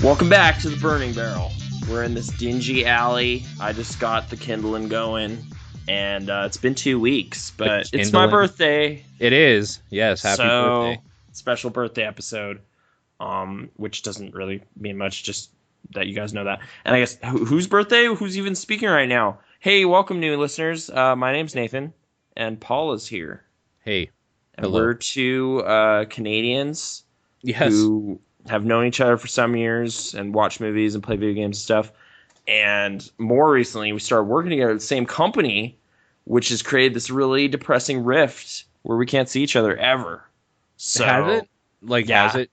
Welcome back to the Burning Barrel. We're in this dingy alley. I just got the kindling going, and it's been 2 weeks, but it's my birthday. It is, yes. Happy birthday! Special birthday episode, which doesn't really mean much, just that you guys know that. And I guess whose birthday? Who's even speaking right now? Hey, welcome, new listeners. My name's Nathan, and Paul is here. Hey, and hello. We're two Canadians Yes. who have known each other for some years and watched movies and play video games and stuff. And more recently, we started working together at the same company, which has created this really depressing rift where we can't see each other ever. So, has it? Has it?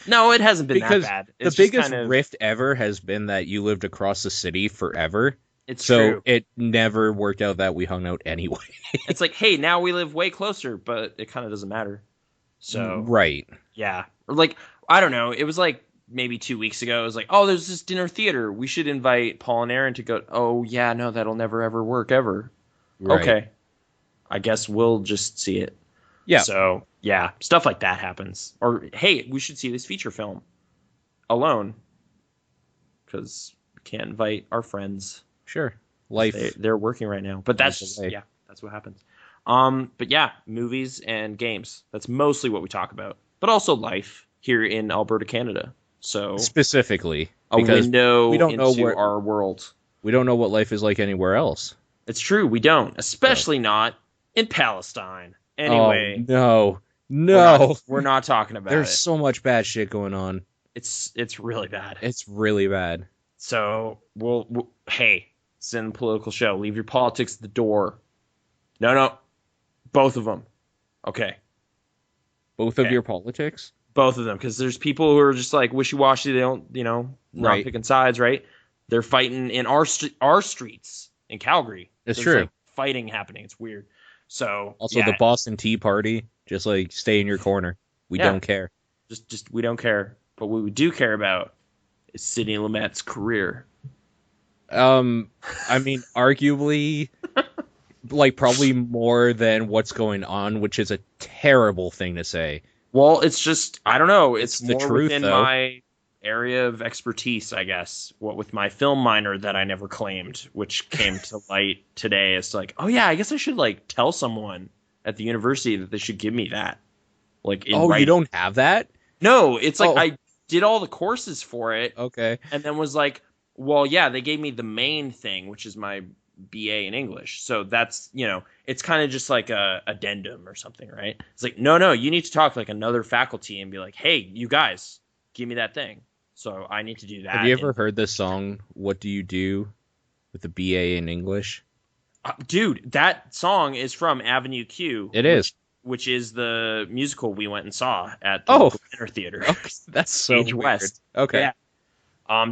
No, it hasn't been because that bad. It's the biggest rift ever has been that you lived across the city forever. It's so true. It never worked out that we hung out anyway. It's like, hey, now we live way closer, but it kind of doesn't matter. So right. Yeah. Or like, I don't know. It was like maybe 2 weeks ago. It was like, oh, there's this dinner theater. We should invite Paul and Aaron to go. Oh, yeah, no, that'll never, ever work ever. Right. Okay. I guess we'll just see it. Yeah. So, yeah, stuff like that happens. Or, hey, we should see this feature film alone. Because we can't invite our friends. Sure. Life. They're working right now. But that's what happens. But yeah, movies and games. That's mostly what we talk about. But also life here in Alberta, Canada. So specifically, a window into our world. We don't know what life is like anywhere else. It's true, we don't. Especially not in Palestine. Anyway. Oh, no. We're not talking about There's so much bad shit going on. It's really bad. It's really bad. So, hey, it's a political show. Leave your politics at the door. No. Both of them. Okay. Both of your politics? Both of them, because there's people who are just like wishy-washy. They don't, not picking sides, right? They're fighting in our streets in Calgary. It's true. Like fighting happening. It's weird. So also the Boston Tea Party, just like stay in your corner. We don't care. Just we don't care. But what we do care about is Sidney Lumet's career. I mean, arguably, like probably more than what's going on, which is a terrible thing to say. Well, it's just, I don't know. It's the more truth, within my area of expertise, I guess. What with my film minor that I never claimed, which came to light today. It's like, oh yeah, I guess I should like tell someone at the university that they should give me that. Like, you don't have that? No, it's like I did all the courses for it. Okay. And then was like, well, yeah, they gave me the main thing, which is my BA in English. So that's, it's kind of just like a addendum or something, right? It's like, no, you need to talk to like another faculty and be like, hey, you guys, give me that thing. So I need to do that. Have you ever heard this song, What Do You Do with the BA in English? Dude, that song is from Avenue Q. It is. Which is the musical we went and saw at the dinner theater. Okay, that's so Stage weird. West. Okay. Yeah.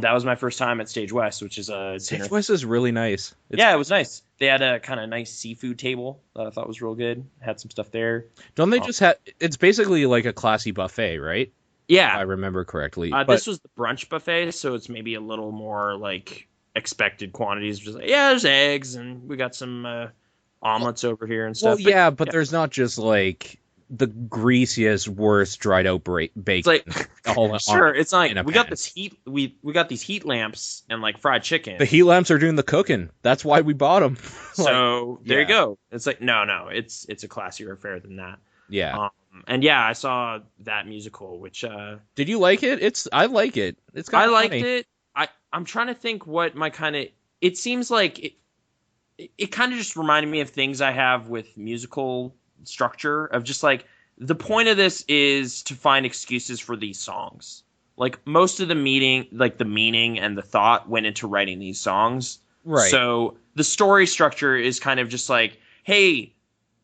That was my first time at Stage West, which is a Stage West is really nice. It was nice. They had a kind of nice seafood table that I thought was real good. Had some stuff there. Don't they just have? It's basically like a classy buffet, right? Yeah, if I remember correctly. This was the brunch buffet, so it's maybe a little more like expected quantities. Just like, there's eggs, and we got some omelets over here and stuff. Well, but there's not just like the greasiest, worst dried out bacon. It's like, sure, it's like we got this heat. We got these heat lamps and like fried chicken. The heat lamps are doing the cooking. That's why we bought them. So there you go. It's like no, it's a classier affair than that. Yeah. And yeah, I saw that musical. Which did you like it? I like it. It's kind of liked it. I'm trying to think what my kind of. It seems like it kind of just reminded me of things I have with musical structure of just like the point of this is to find excuses for these songs. Like most of the meaning and the thought went into writing these songs. Right. So the story structure is kind of just like, hey,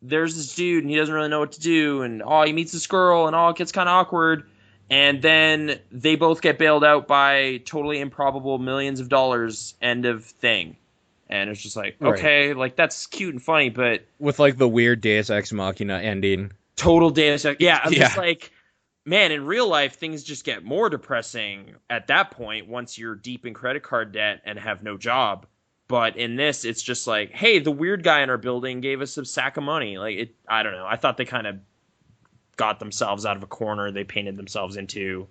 there's this dude and he doesn't really know what to do, and he meets this girl and it gets kind of awkward, and then they both get bailed out by totally improbable millions of dollars. End of thing. And it's just like, okay, like that's cute and funny, but with like the weird Deus Ex Machina ending. Total Deus Ex. Yeah, I'm just like, man, in real life, things just get more depressing at that point once you're deep in credit card debt and have no job. But in this, it's just like, hey, the weird guy in our building gave us a sack of money. Like, I don't know. I thought they kind of got themselves out of a corner they painted themselves into.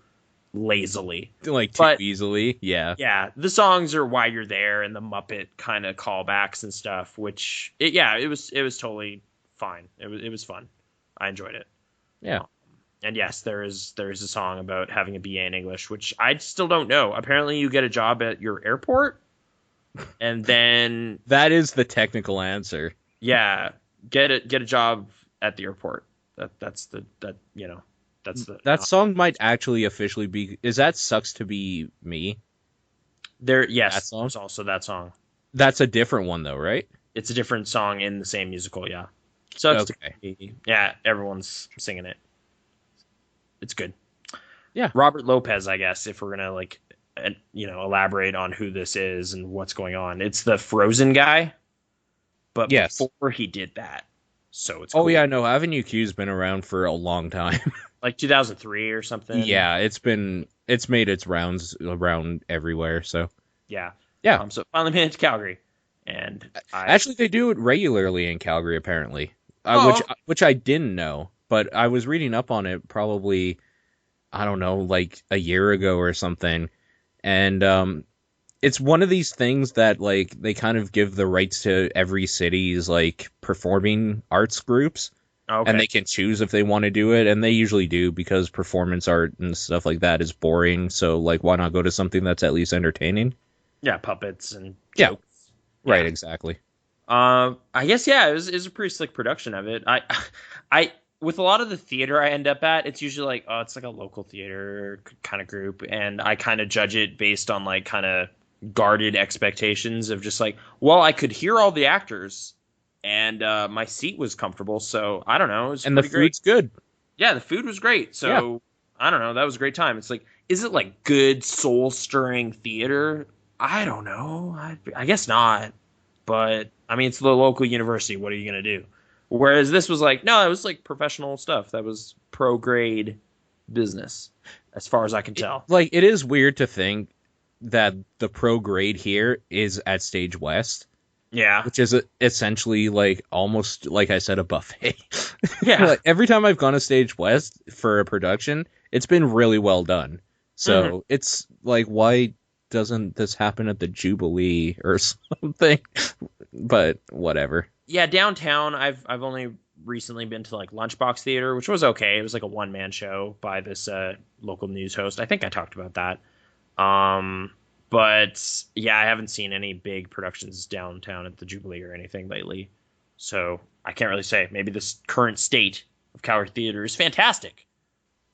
lazily. Like too But easily. Yeah. yeah, the songs are why you're there and the Muppet kind of callbacks and stuff, which it was totally fine. It was fun. I enjoyed it. Yeah. And yes, there is a song about having a BA in English, which I still don't know. Apparently, you get a job at your airport, and then That is the technical answer. yeah, get a job at the airport. That's the That song might actually officially be. Is that Sucks to Be Me? there. Yes, That song? there's also that song. That's a different one though, right? It's a different song in the same musical. Yeah, Sucks to Be. Yeah, everyone's singing it. It's good. Yeah. Robert Lopez, I guess, if we're gonna elaborate on who this is and what's going on. It's the Frozen guy, but Yes. before he did that, so it's Oh cool. yeah, no, Avenue Q's been around for a long time. Like 2003 or something. Yeah, it's made its rounds around everywhere. So yeah. yeah. So finally made it to Calgary, and Actually, they do it regularly in Calgary, apparently, Oh. which I didn't know, but I was reading up on it probably, I don't know, like a year ago or something, and it's one of these things that like they kind of give the rights to every city's like performing arts groups, okay. and they can choose if they want to do it, and they usually do because performance art and stuff like that is boring. So like, why not go to something that's at least entertaining? Yeah, puppets and Yeah. jokes. Right, exactly. I guess it was a pretty slick production of it. I with a lot of the theater I end up at, it's usually like, oh, it's like a local theater kind of group, and I kind of judge it based on like kind of guarded expectations of just like, well, I could hear all the actors, and my seat was comfortable, so I don't know, it was And the pretty great. food's good. Yeah, the food was great, so Yeah. I don't know, that was a great time. It's like, is it like good soul stirring theater? I don't know. I guess not. But I mean, it's the local university. What are you gonna do? Whereas this was like, no, it was like professional stuff. That was pro grade business, as far as I can tell. Like, it is weird to think that the pro grade here is at Stage West, Yeah, which is essentially like almost like I said, a buffet. yeah. Like, every time I've gone to Stage West for a production, it's been really well done. So it's like, why doesn't this happen at the Jubilee or something? But whatever. Yeah, downtown. I've only recently been to like Lunchbox Theater, which was okay. It was like a one man show by this local news host. I think I talked about that. But yeah, I haven't seen any big productions downtown at the Jubilee or anything lately. So I can't really say. Maybe this current state of Calgary Theater is fantastic.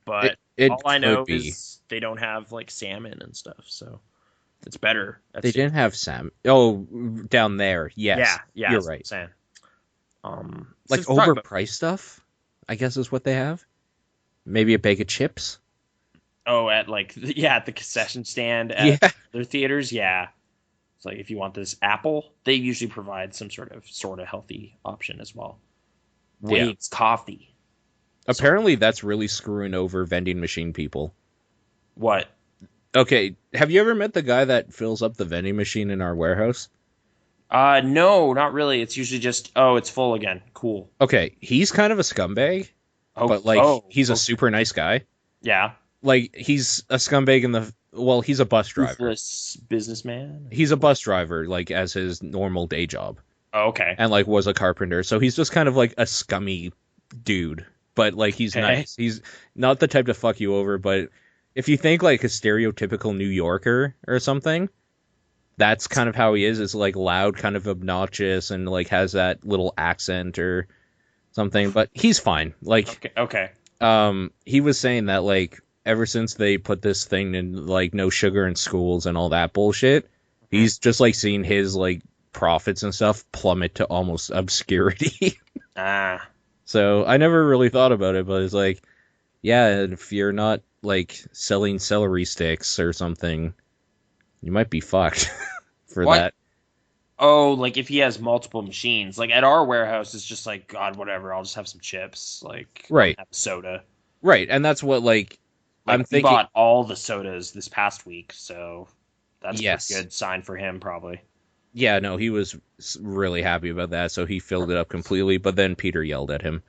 But It all I know could be. is they don't have like salmon and stuff. So it's better. They didn't have Sam. Oh, down there. Yes. Yeah, You're that's what I'm right. saying. Like since we're talking about- overpriced stuff, I guess is what they have. Maybe a bag of chips. Oh, at like at the concession stand at Yeah. their theaters, yeah. It's like if you want this apple, they usually provide some sort of healthy option as well. Yeah. Wings, coffee. Apparently, that's really screwing over vending machine people. What? Okay, have you ever met the guy that fills up the vending machine in our warehouse? No, not really. It's usually just, oh, it's full again. Cool. Okay, he's kind of a scumbag, but like he's a super nice guy. Yeah. Like, he's a scumbag he's a bus driver. Ruthless businessman. He's a bus driver, like, as his normal day job. Oh, okay. And like was a carpenter, so he's just kind of like a scummy dude. But like, he's nice. He's not the type to fuck you over, but if you think like a stereotypical New Yorker or something, that's kind of how he is. Is like loud, kind of obnoxious, and like has that little accent or something. But he's fine. Like, okay. He was saying that like ever since they put this thing in like no sugar in schools and all that bullshit, he's just like seeing his like profits and stuff plummet to almost obscurity. So I never really thought about it, but it's like, yeah, if you're not like selling celery sticks or something, you might be fucked for that. Oh, like if he has multiple machines. Like at our warehouse, it's just like, God, whatever. I'll just have some chips. Like, right. Have soda. Right. And that's what like I'm thinking. He bought all the sodas this past week, so that's Yes. a good sign for him, probably. Yeah, no, he was really happy about that, so he filled it up completely. But then Peter yelled at him.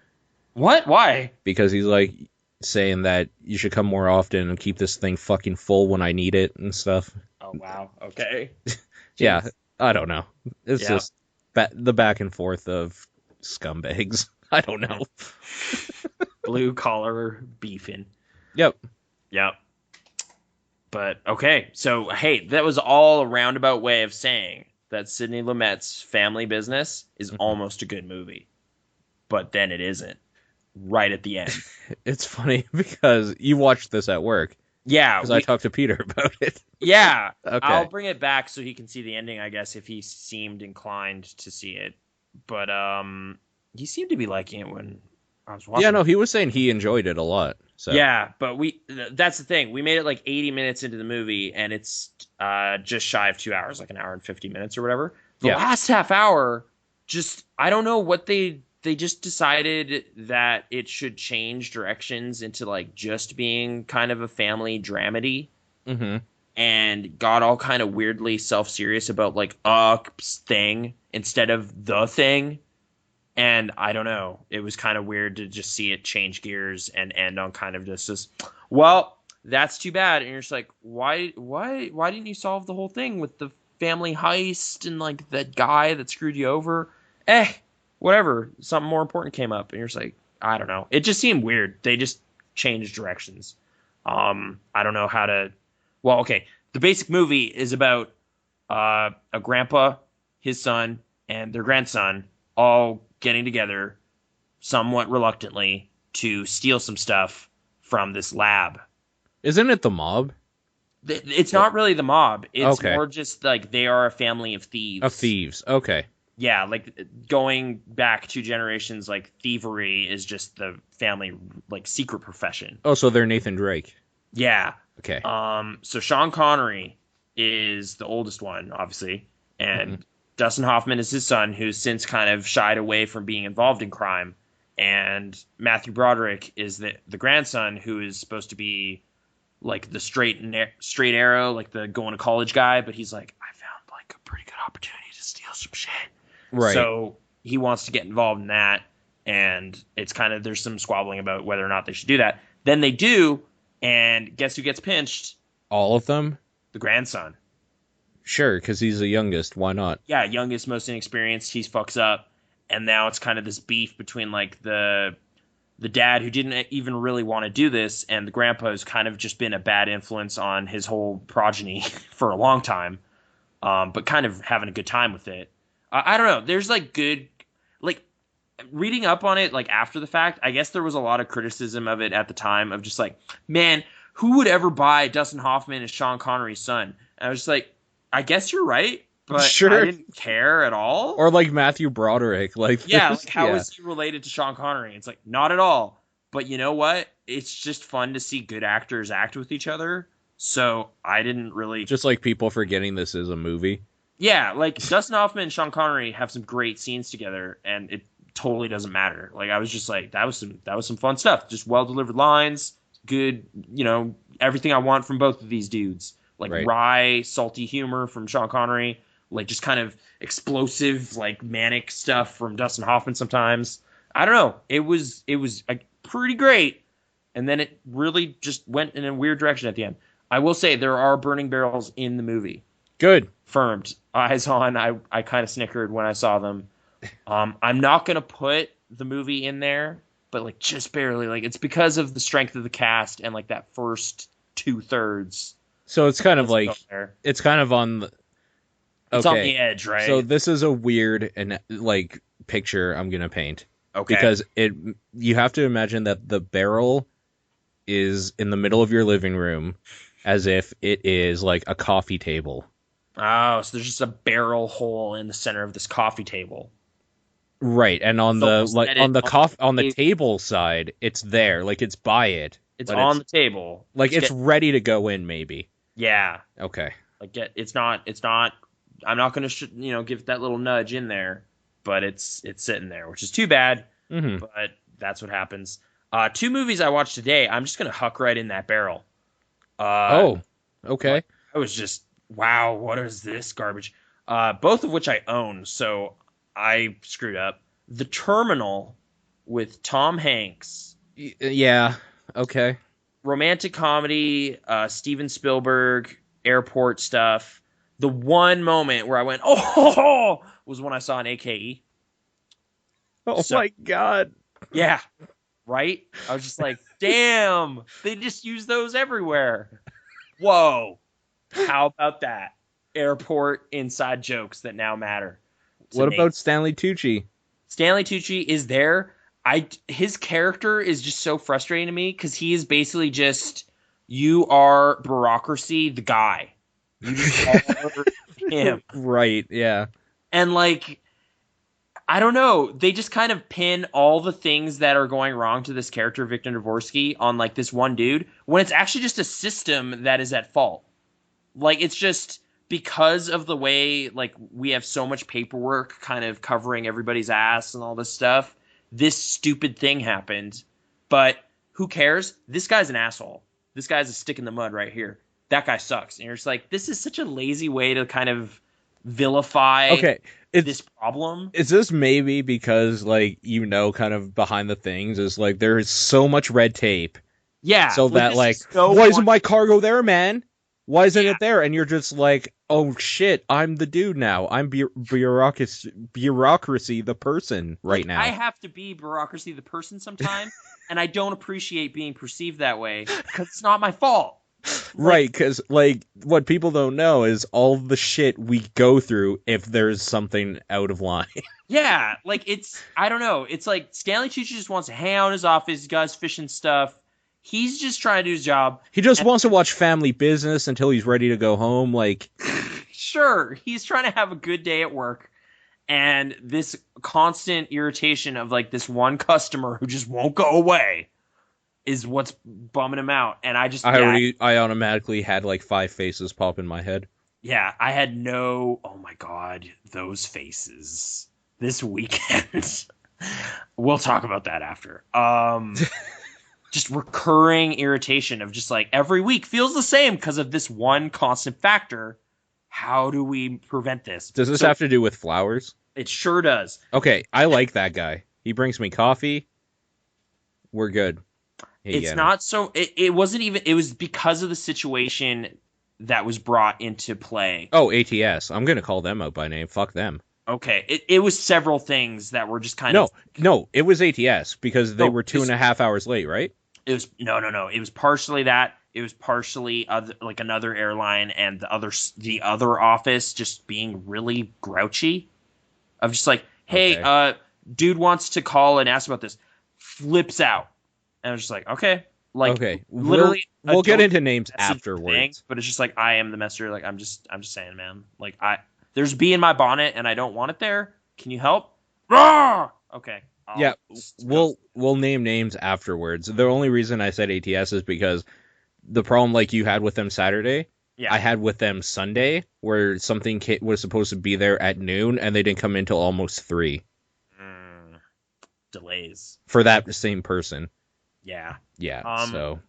What? Why? Because he's like, saying that you should come more often and keep this thing fucking full when I need it and stuff. Oh wow. Okay. Yeah, Jeez. I don't know. It's Yeah. just the back and forth of scumbags. I don't know. Blue collar beefing. Yep. Yep. But okay, so hey, that was all a roundabout way of saying that Sidney Lumet's Family Business is Mhm. almost a good movie, but then it isn't. Right at the end. It's funny because you watched this at work Yeah, because I talked to Peter about it. yeah. I'll Okay. bring it back so he can see the ending, I guess, if he seemed inclined to see it. But he seemed to be liking it when I was Yeah, watching no, it. he was saying he enjoyed it a lot. So Yeah, but that's the thing. We made it like 80 minutes into the movie and it's just shy of 2 hours, like an hour and 50 minutes or whatever. The yeah. last half hour, just I don't know what they just decided that it should change directions into like just being kind of a family dramedy Mm-hmm. and got all kind of weirdly self-serious about like a thing instead of the thing. And I don't know. It was kind of weird to just see it change gears and end on kind of just this, well, that's too bad. And you're just like, why didn't you solve the whole thing with the family heist and like that guy that screwed you over? Whatever. Something more important came up. And you're just like, I don't know. It just seemed weird. They just changed directions. I don't know how to, well, okay. The basic movie is about a grandpa, his son, and their grandson all getting together somewhat reluctantly to steal some stuff from this lab. Isn't it the mob? It's Like, not really the mob. It's okay. more just like they are a family of Of thieves. thieves. Okay. Yeah, like going back 2 generations, like thievery is just the family like secret profession. Oh, so they're Nathan Drake. Yeah. Okay. So Sean Connery is the oldest one, obviously, Hmm. and Dustin Hoffman is his son, who's since kind of shied away from being involved in crime. And Matthew Broderick is the grandson, who is supposed to be like the straight arrow, like the going to college guy, but he's like, I found like a pretty good opportunity to steal some shit. Right. So he wants to get involved in that, and it's kind of there's some squabbling about whether or not they should do that. Then they do, and guess who gets pinched? All of them? The grandson. Sure, because he's the youngest. Why not? Yeah, youngest, most inexperienced. He fucks up, and now it's kind of this beef between like the dad who didn't even really want to do this, and the grandpa who's kind of just been a bad influence on his whole progeny for a long time, but kind of having a good time with it. I don't know. There's like good, like reading up on it, like after the fact. I guess there was a lot of criticism of it at the time of just like, man, who would ever buy Dustin Hoffman as Sean Connery's son? And I was just like, I guess you're right, but I Sure. didn't care at all. Or like Matthew Broderick. Like Yeah, this. like how Yeah. is he related to Sean Connery? It's like not at all. But you know what? It's just fun to see good actors act with each other. So I didn't really. Just like people forgetting this is a movie. Yeah, like Dustin Hoffman and Sean Connery have some great scenes together, and it totally doesn't matter. Like I was just like that was some fun stuff. Just well delivered lines, good, everything I want from both of these dudes. Like Right. wry, salty humor from Sean Connery, like just kind of explosive, like manic stuff from Dustin Hoffman sometimes. I don't know. It was pretty great, and then it really just went in a weird direction at the end. I will say there are burning barrels in the movie. Good. Confirmed. Eyes on. I kind of snickered when I saw them. I'm not gonna put the movie in there, but like just barely. Like it's because of the strength of the cast and like that first 2/3. So it's kind of Let's go like there. it's kind of on the It's on okay. the edge, right? So this is a weird and like picture I'm gonna paint Okay. because you have to imagine that the barrel is in the middle of your living room as if it is like a coffee table. Oh, so there's just a barrel hole in the center of this coffee table. Right, and on So the almost like set on it the on the table. table side, it's there, like it's by it, It's but on the table. like Just it's ready to go in maybe. yeah. Okay. Like it's not. It's not. I'm not gonna give that little nudge in there, but it's sitting there, which is too bad. Hmm. But that's what happens. Two movies I watched today. I'm just gonna huck right in that barrel. Oh, okay. Like, I was just wow. What is this garbage? Both of which I own, so I screwed up. The Terminal with Tom Hanks. Yeah, Okay. Romantic comedy, Steven Spielberg, airport stuff. The one moment where I went, oh, was when I saw an AKE. Oh So, my god. yeah, right? I was just like, damn, they just use those everywhere. Whoa. How about that? Airport inside jokes that now matter to What Nate. about Stanley Tucci? Stanley Tucci is there. His character is just so frustrating to me because he is basically just, you are bureaucracy, the guy. You just are him. Right, yeah. And like, I don't know. They just kind of pin all the things that are going wrong to this character, Victor Dvorsky, on like this one dude, when it's actually just a system that is at fault. Like, it's just because of the way like we have so much paperwork kind of covering everybody's ass and all this stuff. This stupid thing happened, but who cares? This guy's an asshole. This guy's a stick in the mud right here. That guy sucks. And you're just like, this is such a lazy way to kind of vilify Okay, this problem. is this maybe because, like, kind of behind the things is, like, there is so much red tape, Yeah. so that, this like, is so why isn't my cargo there, man? Why isn't Yeah. it there? And you're just like, oh shit, I'm the dude now. I'm bureaucracy, the person right now. I have to be bureaucracy the person sometimes, and I don't appreciate being perceived that way because it's not my fault. Right, because, like, what people don't know is all the shit we go through if there's something out of line. Yeah, like, I don't know. It's like Stanley Tucci just wants to hang out in his office, guys fishing stuff. He's just trying to do his job. He just wants to watch Family Business until he's ready to go home, like... Sure, he's trying to have a good day at work, and this constant irritation of, like, this one customer who just won't go away is what's bumming him out. And I automatically had, like, 5 faces pop in my head. Yeah, I had oh my god, those faces this weekend. We'll talk about that after. Just recurring irritation of just like every week feels the same because of this one constant factor. How do we prevent this? Does this have to do with flowers? It sure does. Okay, I like that guy. He brings me coffee. We're good. It's not so. It wasn't even. It was because of the situation that was brought into play. Oh, ATS. I'm gonna call them out by name. Fuck them. Okay, it was several things that were just kind of. No, it was ATS because they were 2.5 hours late, right? It was no. It was partially that. It was partially like another airline and the other office just being really grouchy. Of just like, hey, Okay. Dude wants to call and ask about this. Flips out, and I was just like, okay, like, okay, literally, we'll get into names afterwards. Thing, but it's just like I am the messenger. Like I'm just saying, man. Like there's bee in my bonnet, and I don't want it there. Can you help? Rawr! Okay. Yeah, we'll name names afterwards. The only reason I said ATS is because the problem like you had with them Saturday, I had with them Sunday, where something was supposed to be there at noon, and they didn't come in until almost 3. Delays. For that same person. Yeah. Yeah, so...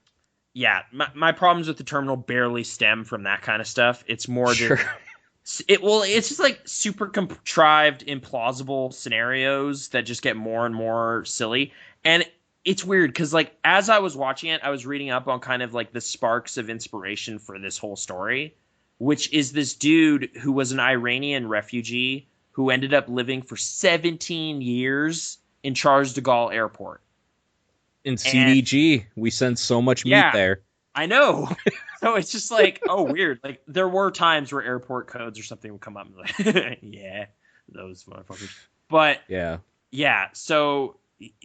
Yeah, my problems with the terminal barely stem from that kind of stuff. It's more Sure. It's just like super contrived, implausible scenarios that just get more and more silly. And it's weird because, like, as I was watching it, I was reading up on kind of like the sparks of inspiration for this whole story, which is this dude who was an Iranian refugee who ended up living for 17 years in Charles de Gaulle Airport. In CDG, we sent so much meat there. I know. So it's just like, oh, weird. Like, there were times where airport codes or something would come up and like, yeah, those motherfuckers. But yeah. So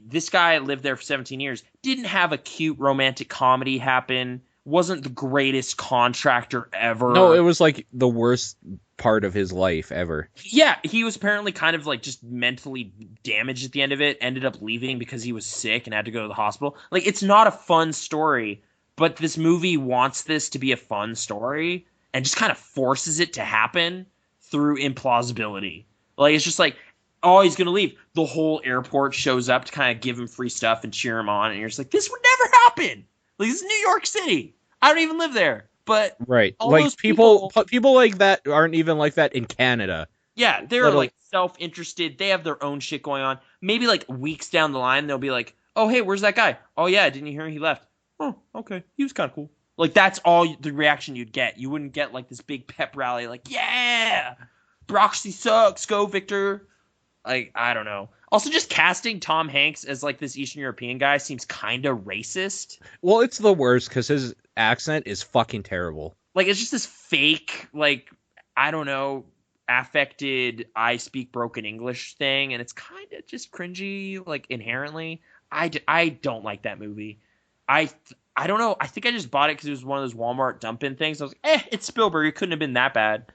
this guy lived there for 17 years. Didn't have a cute romantic comedy happen. Wasn't the greatest contractor ever. No, it was like the worst part of his life ever. Yeah, he was apparently kind of like just mentally damaged at the end of it. Ended up leaving because he was sick and had to go to the hospital. Like, it's not a fun story. But this movie wants this to be a fun story and just kind of forces it to happen through implausibility. Like, it's just like, oh, he's going to leave. The whole airport shows up to kind of give him free stuff and cheer him on. And you're just like, this would never happen. Like, this is New York City. I don't even live there. But right. Like, people like that aren't even like that in Canada. Yeah, they're like self-interested. They have their own shit going on. Maybe like weeks down the line, they'll be like, oh, hey, where's that guy? Oh, yeah, didn't you hear he left? oh, okay, he was kind of cool. Like that's all the reaction you'd get. You wouldn't get like this big pep rally, like yeah, Broxy sucks, go Victor. Like I don't know. Also, just casting Tom Hanks as like this Eastern European guy seems kind of racist. Well, it's the worst because his accent is fucking terrible. Like it's just this fake, like I don't know, affected I speak broken English thing, and it's kind of just cringy, like inherently. I don't like that movie. I I don't know. I think I just bought it because it was one of those Walmart dump-in things. I was like, it's Spielberg. It couldn't have been that bad.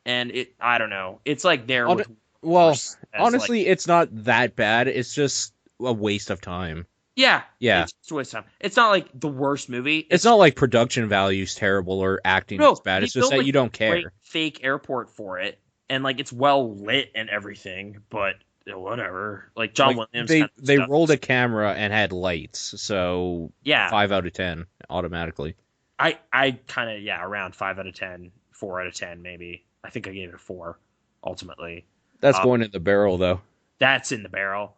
And I don't know. It's like there with Well, like, honestly, it's not that bad. It's just a waste of time. yeah, Yeah. it's just a waste of time. It's not like the worst movie. It's not like production value's terrible or acting is bad. They It's just built, that like, you don't a great care. fake airport for it, and like it's well lit and everything, but whatever. Like John Like, Williams, they kind of they stuff. rolled a camera and had lights, so Yeah, 5 out of 10 automatically. I kind of around 5 out of 10, 4 out of 10 maybe. I think I gave it a 4 ultimately. That's Um, going in the barrel though. that's in the barrel.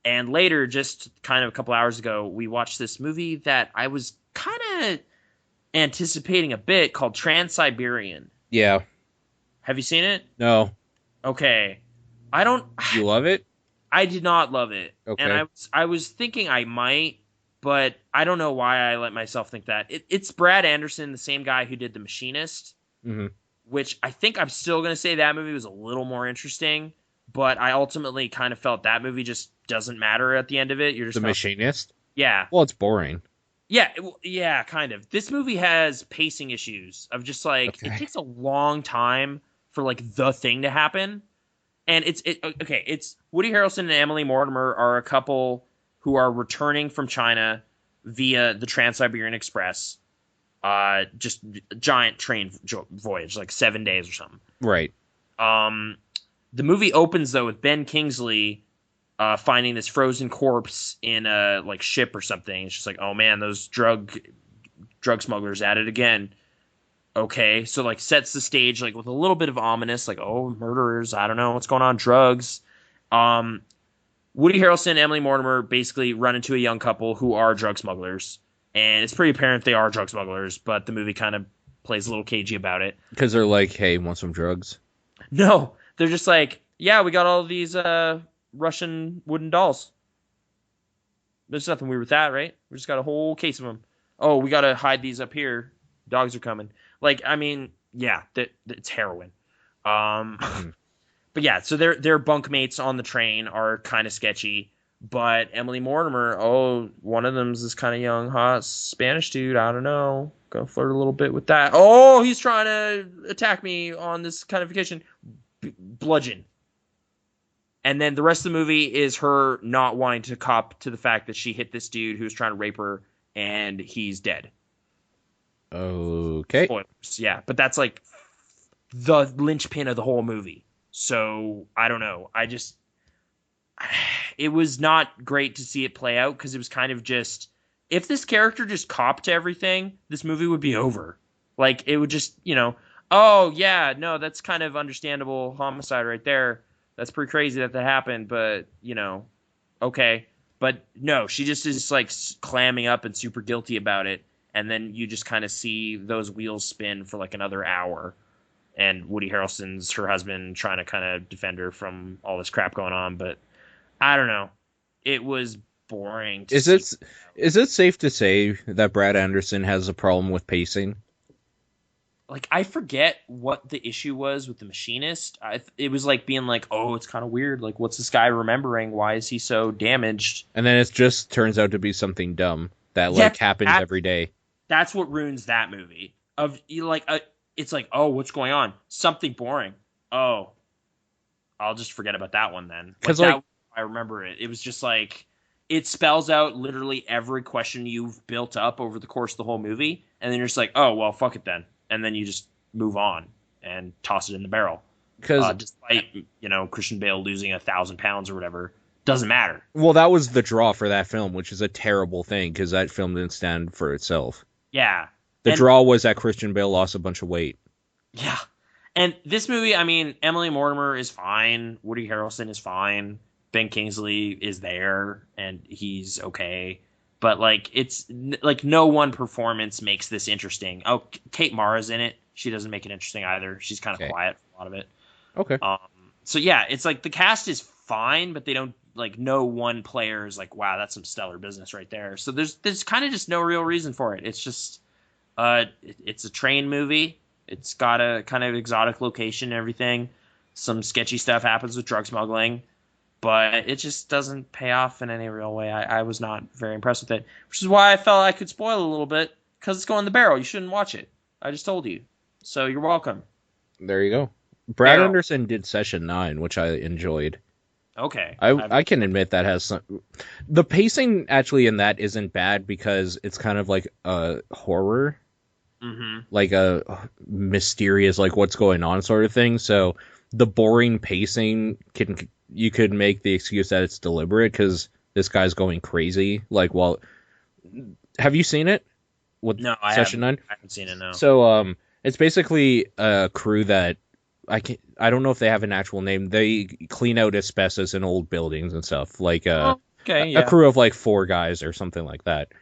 And later, just kind of a couple hours ago, we watched this movie that I was kind of anticipating a bit called Transsiberian. Yeah. Have you seen it? No. Okay. I don't. You love it? I did not love it, Okay. and I was thinking I might, but I don't know why I let myself think that. It's Brad Anderson, the same guy who did The Machinist, Mm-hmm. which I think I'm still going to say that movie was a little more interesting, but I ultimately kind of felt that movie just doesn't matter at the end of it. You're just The not, Machinist? yeah, Well, it's boring. yeah, yeah, kind of. This movie has pacing issues of just like it Okay. takes a long time for like the thing to happen, and okay. It's Woody Harrelson and Emily Mortimer are a couple who are returning from China via the Trans-Siberian Express. Just giant train voyage, like 7 days or something. Right. The movie opens though with Ben Kingsley finding this frozen corpse in a like ship or something. It's just like, oh man, those drug smugglers at it again. Okay, so like sets the stage like with a little bit of ominous, like, oh, murderers, I don't know what's going on, drugs. Woody Harrelson and Emily Mortimer basically run into a young couple who are drug smugglers, and it's pretty apparent they are drug smugglers, but the movie kind of plays a little cagey about it. Because they're like, hey, want some drugs? No, they're just like, yeah, we got all these Russian wooden dolls. There's nothing weird with that, right? We just got a whole case of them. Oh, we got to hide these up here. Dogs are coming. Like, I mean, yeah, it's heroin. But yeah, so their bunkmates on the train are kind of sketchy. But Emily Mortimer, oh, one of them's this kind of young, hot Spanish dude. I don't know. Gonna flirt a little bit with that. Oh, he's trying to attack me on this kind of vacation. Bludgeon. And then the rest of the movie is her not wanting to cop to the fact that she hit this dude who was trying to rape her, and he's dead. Okay. Spoilers, yeah. But that's like the linchpin of the whole movie. So I don't know. It was not great to see it play out because it was kind of just, if this character just copped to everything, this movie would be over. Like it would just, oh yeah, no, that's kind of understandable homicide right there. That's pretty crazy that happened, but okay. But no, she just is like clamming up and super guilty about it. And then you just kind of see those wheels spin for like another hour. And Woody Harrelson's her husband trying to kind of defend her from all this crap going on. But I don't know. It was boring. Is it safe to say that Brad Anderson has a problem with pacing? Like, I forget what the issue was with The Machinist. It was like being like, oh, it's kind of weird. Like, what's this guy remembering? Why is he so damaged? And then it just turns out to be something dumb that happens every day. That's what ruins that movie. It's like, oh, what's going on? Something boring. Oh, I'll just forget about that one then. Because I remember it. It was just like, it spells out literally every question you've built up over the course of the whole movie, and then you're just like, oh, well, fuck it then. And then you just move on and toss it in the barrel. Because despite Christian Bale losing 1,000 pounds or whatever, doesn't matter. Well, that was the draw for that film, which is a terrible thing because that film didn't stand for itself. Yeah, the draw was that Christian Bale lost a bunch of weight. Yeah, and this movie, I mean, Emily Mortimer is fine, Woody Harrelson is fine, Ben Kingsley is there and he's okay. But like like no one performance makes this interesting. Oh, Kate Mara's in it. She doesn't make it interesting either. She's kind of Okay. quiet for a lot of it. Okay. So yeah, it's like the cast is fine, but they don't like no one player is like, wow, that's some stellar business right there. So there's kind of just no real reason for it. It's just it's a train movie. It's got a kind of exotic location and everything. Some sketchy stuff happens with drug smuggling, but it just doesn't pay off in any real way. I was not very impressed with it, which is why I felt I could spoil a little bit because it's going the barrel. You shouldn't watch it. I just told you. So you're welcome. There you go. Brad Barrel. Anderson did Session 9, which I enjoyed. Okay. I can admit that has some... The pacing actually in that isn't bad because it's kind of like a horror. Mm-hmm. Like a mysterious, like what's going on sort of thing. So the boring pacing you could make the excuse that it's deliberate because this guy's going crazy. Like, well, have you seen it? With No, I Session 9? I haven't seen it, no. So, it's basically a crew that I don't know if they have an actual name. They clean out asbestos in old buildings and stuff. Like, okay, a crew of like 4 guys or something like that.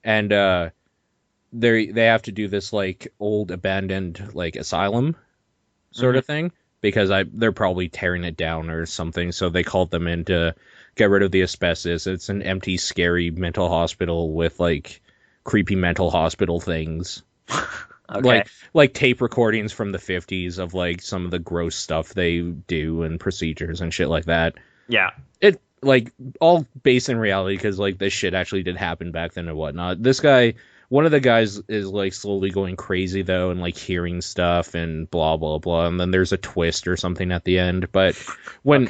And, they have to do this like old abandoned like asylum sort of thing because they're probably tearing it down or something. So they called them in to get rid of the asbestos. It's an empty, scary mental hospital with like creepy mental hospital things. Okay. Like tape recordings from the 50s of like some of the gross stuff they do and procedures and shit like that. Yeah. It like all based in reality because like this shit actually did happen back then and whatnot. This guy, one of the guys is like slowly going crazy though and like hearing stuff and blah blah blah, and then there's a twist or something at the end. But when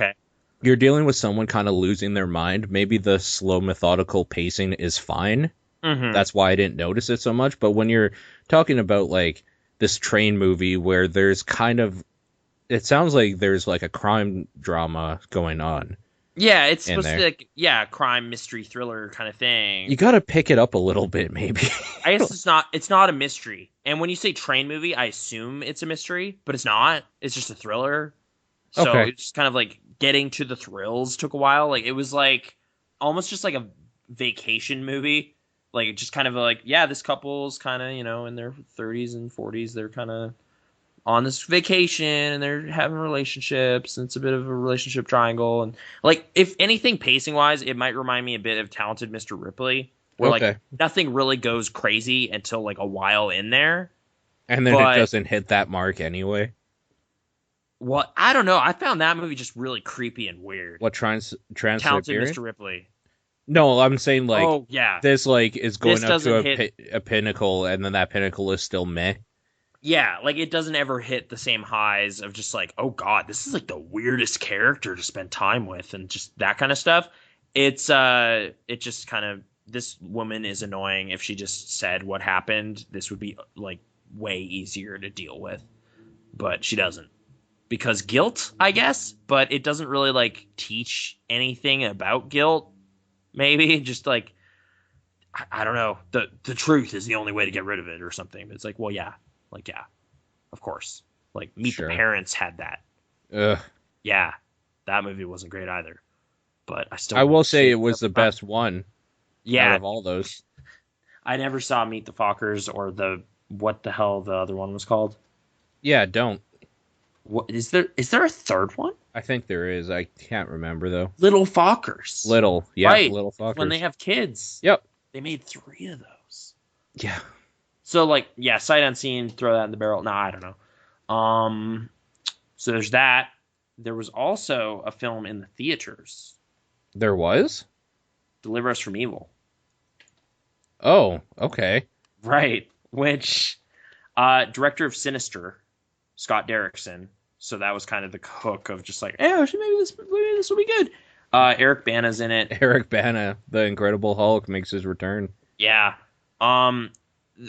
you're dealing with someone kind of losing their mind, maybe the slow methodical pacing is fine. That's why I didn't notice it so much. But when you're talking about like this train movie where there's kind of, it sounds like there's like a crime drama going on. Yeah, it's supposed to be like, crime, mystery, thriller kind of thing. You gotta pick it up a little bit, maybe. I guess it's not a mystery. And when you say train movie, I assume it's a mystery, but it's not. It's just a thriller. So Okay. it's just kind of like getting to the thrills took a while. Like it was like almost just like a vacation movie. Like just kind of like, yeah, this couple's kind of, in their 30s and 40s. They're kind of on this vacation and they're having relationships, and it's a bit of a relationship triangle. And like, if anything, pacing wise, it might remind me a bit of Talented Mr. Ripley, where like nothing really goes crazy until like a while in there, and then it doesn't hit that mark anyway. Well, I don't know. I found that movie just really creepy and weird. What Transsiberian? Talented Mr. Ripley. No, I'm saying like, oh yeah, this like is going up to a pinnacle, and then that pinnacle is still meh. Yeah, like it doesn't ever hit the same highs of just like, oh god, this is like the weirdest character to spend time with and just that kind of stuff. It just kind of, this woman is annoying. If she just said what happened, this would be like way easier to deal with. But she doesn't. Because guilt, I guess, but it doesn't really like teach anything about guilt. Maybe just like, I don't know. The truth is the only way to get rid of it or something. It's like, well, yeah. Like, yeah, of course. Like, Meet the Parents had that. Ugh. Yeah, that movie wasn't great either. But I will say it was the best one. Yeah, out of all those. I never saw Meet the Fockers or what the hell the other one was called. Yeah, don't. What is there a third one? I think there is. I can't remember though. Little Fockers. Little Fockers. When they have kids. Yep. They made 3 of those. Yeah. So, like, yeah, sight unseen, throw that in the barrel. No, I don't know. So there's that. There was also a film in the theaters. There was? Deliver Us from Evil. Oh, okay. Right. Which, director of Sinister, Scott Derrickson. So that was kind of the hook of just like, maybe this will be good. Eric Bana's in it. Eric Bana, the Incredible Hulk, makes his return. Yeah.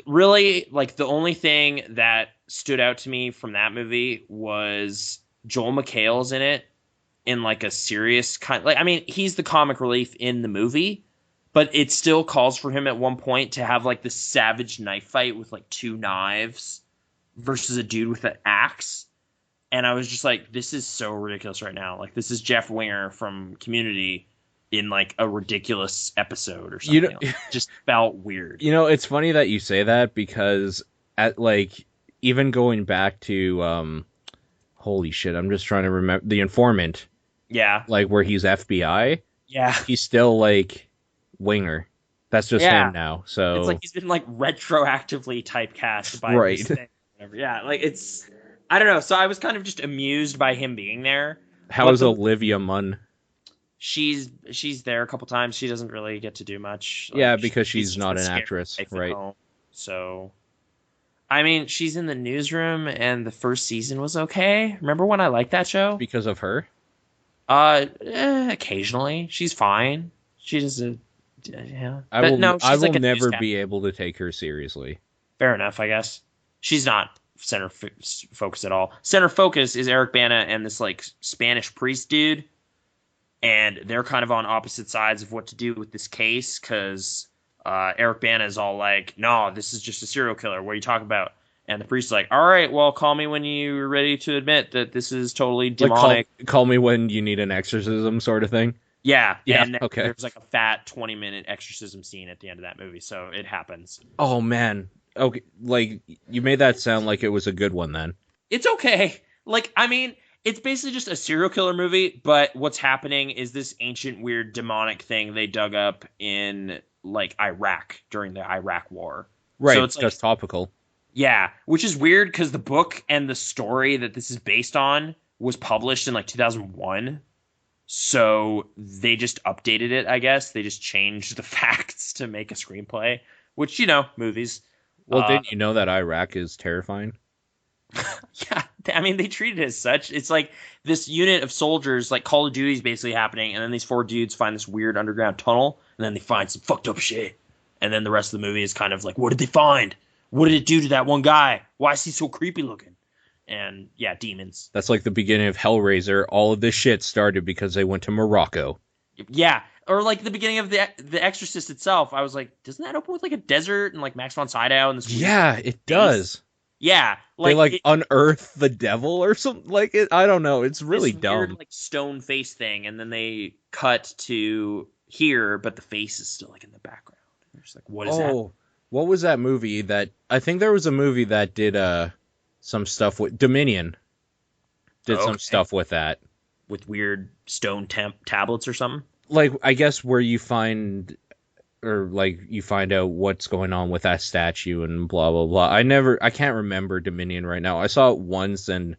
Really, like, the only thing that stood out to me from that movie was Joel McHale's in it in like a serious kind, like, I mean, he's the comic relief in the movie, but it still calls for him at one point to have like this savage knife fight with like 2 knives versus a dude with an axe. And I was just like, this is so ridiculous right now. Like, this is Jeff Winger from Community in like a ridiculous episode or You something. know, Just felt weird. it's funny that you say that because at like even going back to holy shit, I'm just trying to remember The Informant, Yeah. like where he's FBI, Yeah. he's still like Winger. That's just Yeah. him now. It's like So he's been like retroactively typecast by right. this thing. Whatever. Yeah, like it's I don't know. So I was kind of just amused by him being there. How But is Olivia Munn? she's there a couple times. She doesn't really get to do much. Like, Yeah, because she's she's just not the an scary actress, wife at right? home. So I mean, she's in the newsroom, and the first season was okay. Remember when I liked that show? Because of her? Occasionally she's fine. She doesn't. Yeah, I but will no, I she's will like a never newscast. be able to take her seriously. Fair enough, I guess. She's not center focus at all. Center focus is Eric Bana and this like Spanish priest dude, and they're kind of on opposite sides of what to do with this case because Eric Bana is all like, "No, this is just a serial killer. What are you talking about?" And the priest's like, "All right, well, call me when you're ready to admit that this is totally Like demonic." call me when you need an exorcism sort of thing. Yeah, Yeah, and then okay. there's like a fat 20-minute exorcism scene at the end of that movie, so it happens. Oh man. Okay, like you made that sound like it was a good one then. It's okay. Like, I mean, it's basically just a serial killer movie, but what's happening is this ancient, weird, demonic thing they dug up in, like, Iraq during the Iraq War. Right, So it's like, just topical. yeah, which is weird because the book and the story that this is based on was published in, like, 2001. So they just updated it, I guess. They just changed the facts to make a screenplay, which, movies. Well, didn't you know that Iraq is terrifying? Yeah, I mean, they treat it as such. It's like this unit of soldiers, like Call of Duty is basically happening, and then these four dudes find this weird underground tunnel, and then they find some fucked up shit. And then the rest of the movie is kind of like, what did they find? What did it do to that one guy? Why is he so creepy looking? And yeah, demons. That's like the beginning of Hellraiser. All of this shit started because they went to Morocco. Yeah, or like the beginning of the Exorcist itself. I was like, doesn't that open with like a desert and like Max von Sydow and this? Yeah, it does. Yeah, They unearth the devil or something like it. I don't know. It's really this dumb. weird, like stone face thing, and then they cut to here, but the face is still like in the background. You're just like, what is that? What was that movie that I think there was a movie that did some stuff with Dominion. Did some stuff with that. With weird stone tablets or something? Like, I guess where you find out what's going on with that statue and blah, blah, blah. I can't remember Dominion right now. I saw it once and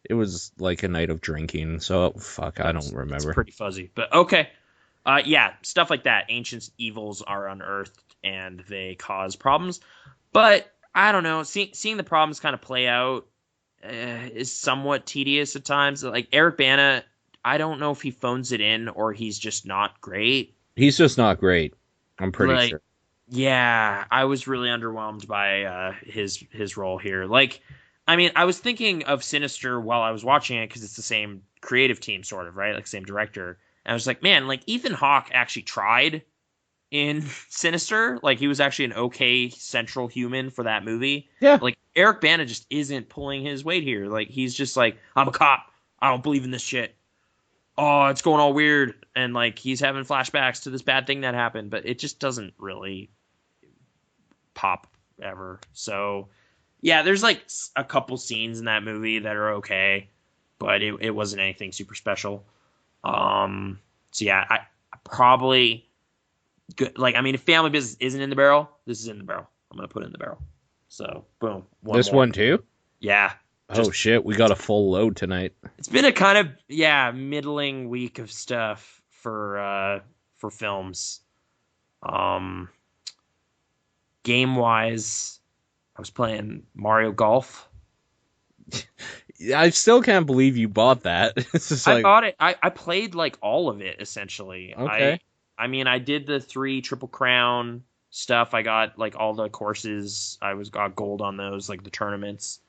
it was like a night of drinking. So, fuck, I don't remember. It's pretty fuzzy, but okay. Yeah, stuff like that. Ancient evils are unearthed and they cause problems. But, I don't know, seeing the problems kind of play out is somewhat tedious at times. Like, Eric Bana, I don't know if he phones it in or he's just not great. He's just not great. I'm pretty sure. Yeah, I was really underwhelmed by his role here. Like, I mean, I was thinking of Sinister while I was watching it because it's the same creative team, sort of, right? Like, same director. And I was like, man, like, Ethan Hawke actually tried in Sinister. Like, he was actually an okay central human for that movie. Yeah. Like, Eric Bana just isn't pulling his weight here. Like, he's just like, I'm a cop. I don't believe in this shit. Oh, it's going all weird. And, like, he's having flashbacks to this bad thing that happened. But it just doesn't really pop ever. So, yeah, there's, like, a couple scenes in that movie that are okay. But it wasn't anything super special. So, yeah, I probably... Good. Like, I mean, if Family Business isn't in the barrel, this is in the barrel. I'm going to put it in the barrel. So, boom. One too? Yeah. Shit. We got a full load tonight. It's been a kind of, middling week of stuff for films. Game-wise, I was playing Mario Golf. I still can't believe you bought that. I bought it. I played, like, all of it, essentially. Okay. I mean, I did the 3 Triple Crown stuff. I got, like, all the courses. Got gold on those, like, the tournaments.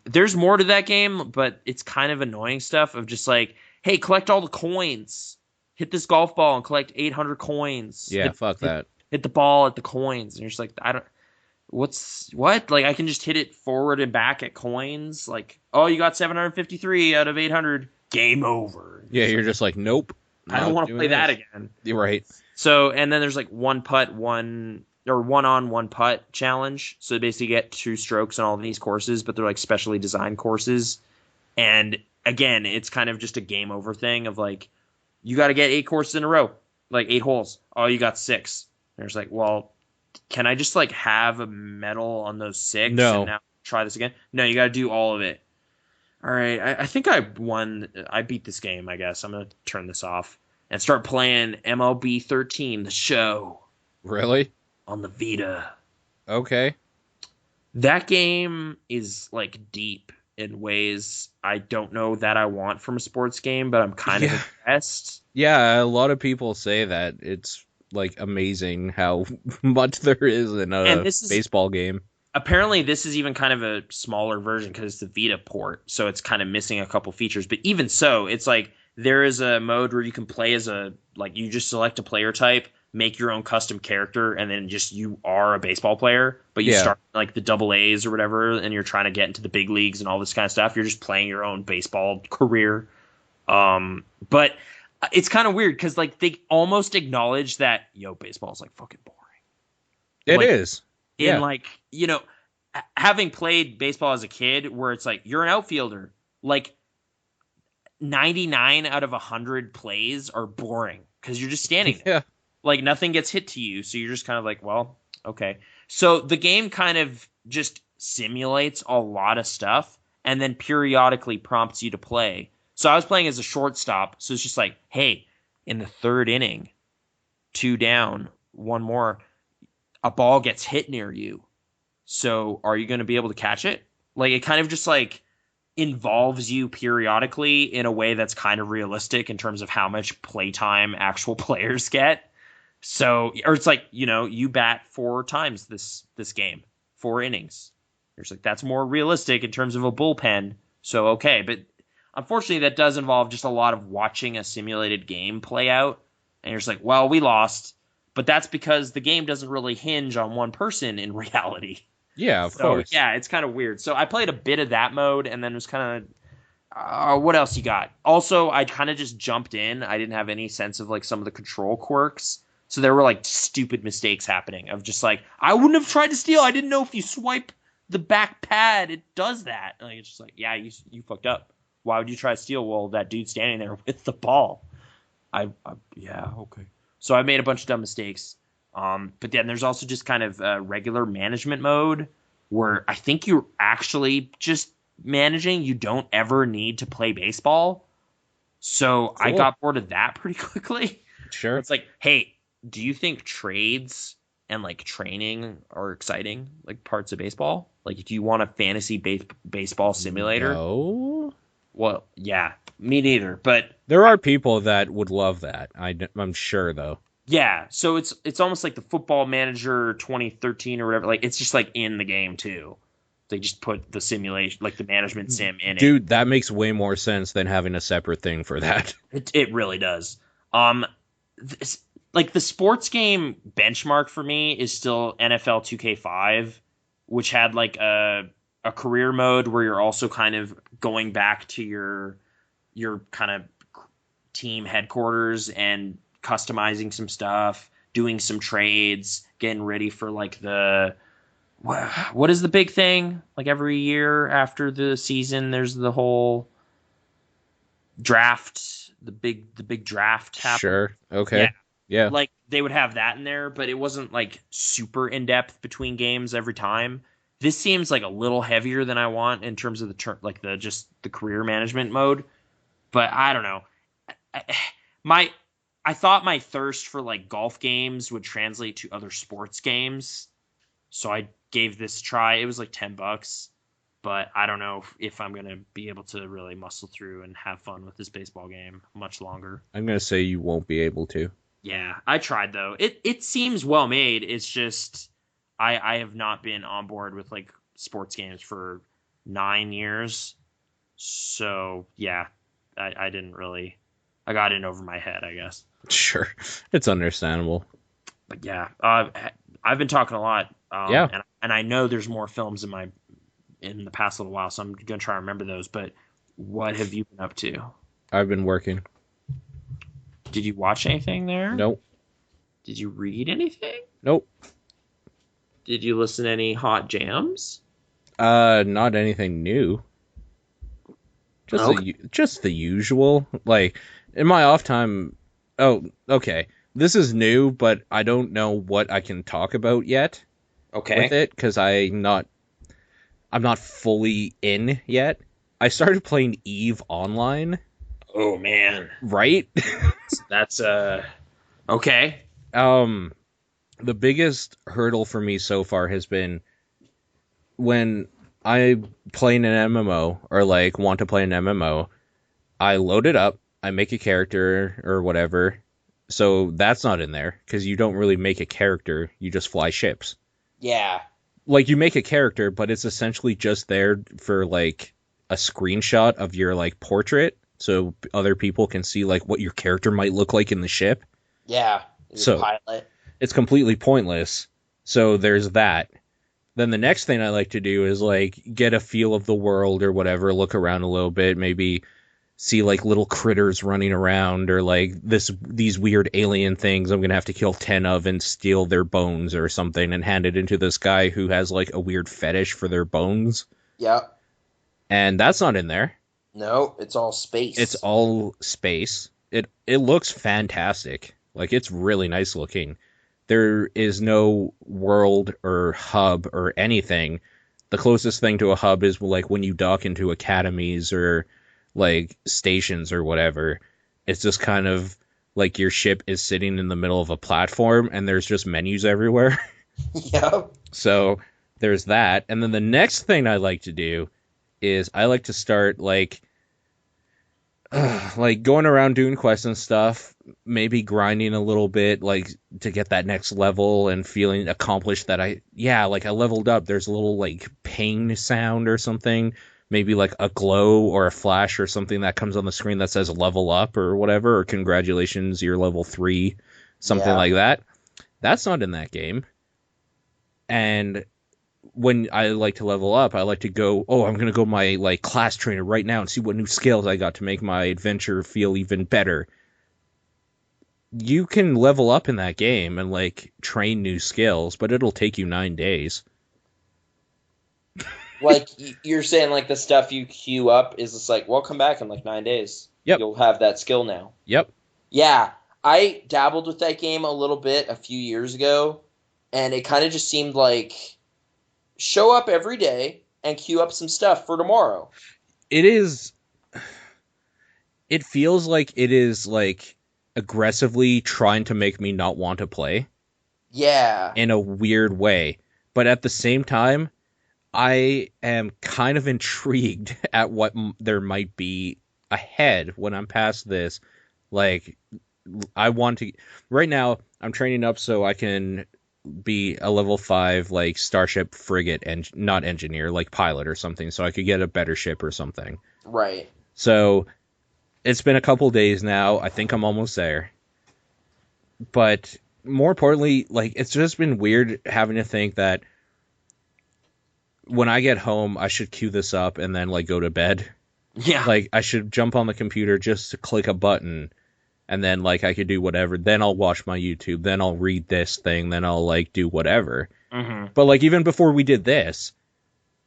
There's more to that game, but it's kind of annoying stuff of just like, hey, collect all the coins. Hit this golf ball and collect 800 coins. Yeah, fuck that. Hit the ball at the coins. And you're just like, what? Like, I can just hit it forward and back at coins. Like, oh, you got 753 out of 800. Game over. Yeah, you're just like, nope. I don't want to play that again. You're right. So, and then there's like one on one putt challenge. So basically you get 2 strokes on all of these courses, but they're like specially designed courses. And again, it's kind of just a game over thing of like, you got to get 8 courses in a row, like 8 holes. Oh, you got 6. And it's like, well, can I just like have a medal on those 6 No. and now try this again? No, you got to do all of it. All right, I think I won. I beat this game, I guess. I'm going to turn this off and start playing MLB 13, the show. Really? On the Vita. Okay. That game is like deep in ways I don't know that I want from a sports game, but I'm kind of impressed. Yeah, a lot of people say that. It's like amazing how much there is in a baseball game. Apparently, this is even kind of a smaller version because it's the Vita port, so it's kind of missing a couple features. But even so, it's like there is a mode where you can play as you just select a player type, make your own custom character, and then just you are a baseball player, but you start like the double A's or whatever, and you're trying to get into the big leagues and all this kind of stuff. You're just playing your own baseball career. But it's kind of weird because like they almost acknowledge that, baseball is like fucking boring. It is. In having played baseball as a kid where it's like you're an outfielder, like 99 out of 100 plays are boring because you're just standing there. Yeah. Like nothing gets hit to you. So you're just kind of like, well, okay. So the game kind of just simulates a lot of stuff and then periodically prompts you to play. So I was playing as a shortstop. So it's just like, hey, in the 3rd inning, 2 down, 1 more, a ball gets hit near you. So are you going to be able to catch it? Like it kind of just like involves you periodically in a way that's kind of realistic in terms of how much playtime actual players get. So, or it's like, you bat 4 times this game, 4 innings. There's like, that's more realistic in terms of a bullpen. So, okay. But unfortunately that does involve just a lot of watching a simulated game play out. And you're just like, well, we lost. But that's because the game doesn't really hinge on one person in reality. Yeah, of course. Yeah, it's kind of weird. So I played a bit of that mode, and then it was kind of, what else you got? Also, I kind of just jumped in. I didn't have any sense of like some of the control quirks. So there were like stupid mistakes happening of just like, I wouldn't have tried to steal. I didn't know if you swipe the back pad, it does that. And like, it's just like, yeah, you fucked up. Why would you try to steal? Well, that dude's standing there with the ball. Yeah, okay. So I made a bunch of dumb mistakes. But then there's also just kind of a regular management mode where I think you're actually just managing. You don't ever need to play baseball. So cool. I got bored of that pretty quickly. Sure. It's like, hey, do you think trades and like training are exciting, like parts of baseball? Like, do you want a fantasy baseball simulator? No. Well, yeah, me neither. But there are people that would love that. I'm sure, though. Yeah, so it's almost like the Football Manager 2013 or whatever. Like it's just like in the game too. They just put the simulation, like the management sim, in it. Dude, that makes way more sense than having a separate thing for that. It really does. Like the sports game benchmark for me is still NFL 2K5, which had like a career mode where you're also kind of going back to your kind of team headquarters and customizing some stuff, doing some trades, getting ready for like what is the big thing? Like every year after the season, there's the whole draft, the big draft happen. Sure. Okay. Yeah. Like they would have that in there, but it wasn't like super in depth between games every time. This seems like a little heavier than I want in terms of the career management mode. But I don't know. I thought my thirst for like golf games would translate to other sports games. So I gave this a try. It was like $10, but I don't know if I'm going to be able to really muscle through and have fun with this baseball game much longer. I'm going to say you won't be able to. Yeah, I tried though. It seems well made. It's just I have not been on board with like sports games for 9 years. So yeah, I didn't really, I got in over my head, I guess. Sure. It's understandable. But yeah, I've been talking a lot. Yeah. And I know there's more films in the past little while, so I'm going to try to remember those. But what have you been up to? I've been working. Did you watch anything there? Nope. Did you read anything? Nope. Did you listen to any hot jams? Not anything new. Okay. Just the usual. Like in my off time. Oh, okay. This is new, but I don't know what I can talk about yet with Okay. it because I'm not fully in yet. I started playing Eve online, Oh man. right? That's okay. um, the biggest hurdle for me so far has been when I play in an MMO or like want to play an MMO, I load it up, I make a character or whatever. So that's not in there because you don't really make a character, you just fly ships. Yeah. Like you make a character, but it's essentially just there for like a screenshot of your like portrait so other people can see like what your character might look like in the ship. Yeah. Your So pilot. it's completely pointless. So there's that. Then the next thing I like to do is like get a feel of the world or whatever, look around a little bit, maybe see like little critters running around or like these weird alien things I'm gonna have to kill 10 of and steal their bones or something and hand it into this guy who has like a weird fetish for their bones. Yep. And that's not in there. No, it's all It's space. all space. It looks fantastic. Like it's really nice looking. There is no world or hub or anything. The closest thing to a hub is like when you dock into academies or like stations or whatever. It's just kind of like your ship is sitting in the middle of a platform and there's just menus everywhere. Yep. So there's that. And then the next thing I like to do is I like to start like going around doing quests and stuff, maybe grinding a little bit, like to get that next level and feeling accomplished that like I leveled up. There's a little like ping sound or something, maybe like a glow or a flash or something that comes on the screen that says level up or whatever, or congratulations, you're level 3, something Yeah. like that. That's not in that game. And when I like to level up, I like to go, oh, I'm gonna go my like class trainer right now and see what new skills I got to make my adventure feel even better. You can level up in that game and like train new skills, but it'll take you 9 days. Like you're saying, like the stuff you queue up is just like, well, come back in like 9 days. Yep, You'll have that skill now. yep. Yeah, I dabbled with that game a little bit a few years ago, and it kind of just seemed like show up every day and queue up some stuff for tomorrow. It is. It feels like it is like aggressively trying to make me not want to play Yeah. in a weird way, but at the same time, I am kind of intrigued at what there might be ahead when I'm past this. Like, I want to. Right now, I'm training up so I can be a level 5, like, starship frigate and not engineer, like pilot or something, so I could get a better ship or something. Right. So, it's been a couple days now. I think I'm almost there. But more importantly, like, it's just been weird having to think that when I get home, I should queue this up and then like go to bed. Yeah. Like I should jump on the computer just to click a button and then like I could do whatever. Then I'll watch my YouTube. Then I'll read this thing. Then I'll like do whatever. Mm-hmm. But like even before we did this,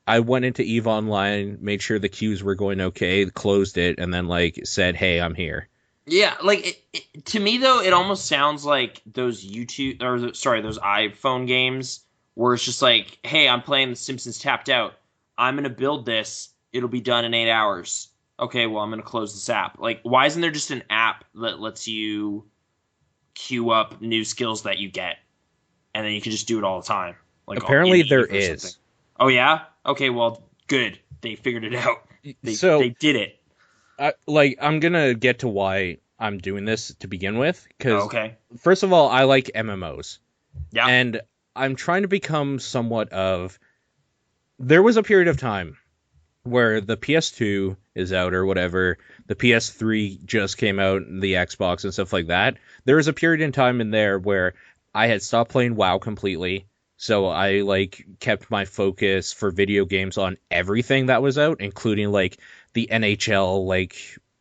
I went into EVE Online, made sure the queues were going okay, closed it, and then like said, "Hey, I'm here." Yeah, like to me though, it almost sounds like those YouTube or sorry, those iPhone games where it's just like, hey, I'm playing The Simpsons Tapped Out. I'm gonna build this. It'll be done in 8 hours. Okay, well, I'm gonna close this app. Like, why isn't there just an app that lets you queue up new skills that you get, and then you can just do it all the time, like Apparently in there Eve or something? is. Oh yeah. Okay, well, good. They figured it out. They So did it. I'm gonna get to why I'm doing this to begin with, because Okay. first of all, I like MMOs. Yeah. And I'm trying to become somewhat of. There was a period of time where the PS2 is out or whatever, the PS3 just came out, and the Xbox and stuff like that. There was a period in time in there where I had stopped playing WoW completely, so I like kept my focus for video games on everything that was out, including like the NHL like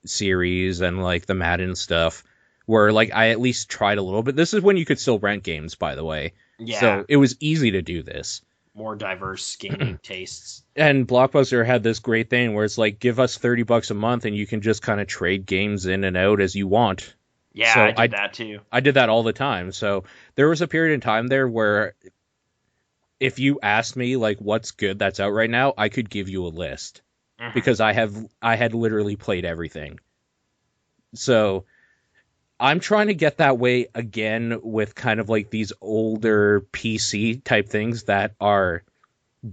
series and like the Madden stuff, where like I at least tried a little bit. This is when you could still rent games, by the way. Yeah. So it was easy to do this. More diverse gaming tastes. And Blockbuster had this great thing where it's like, give us $30 a month and you can just kind of trade games in and out as you want. Yeah, so I did that too. I did that all the time. So there was a period in time there where if you asked me like what's good that's out right now, I could give you a list because I had literally played everything. So I'm trying to get that way again with kind of like these older PC type things that are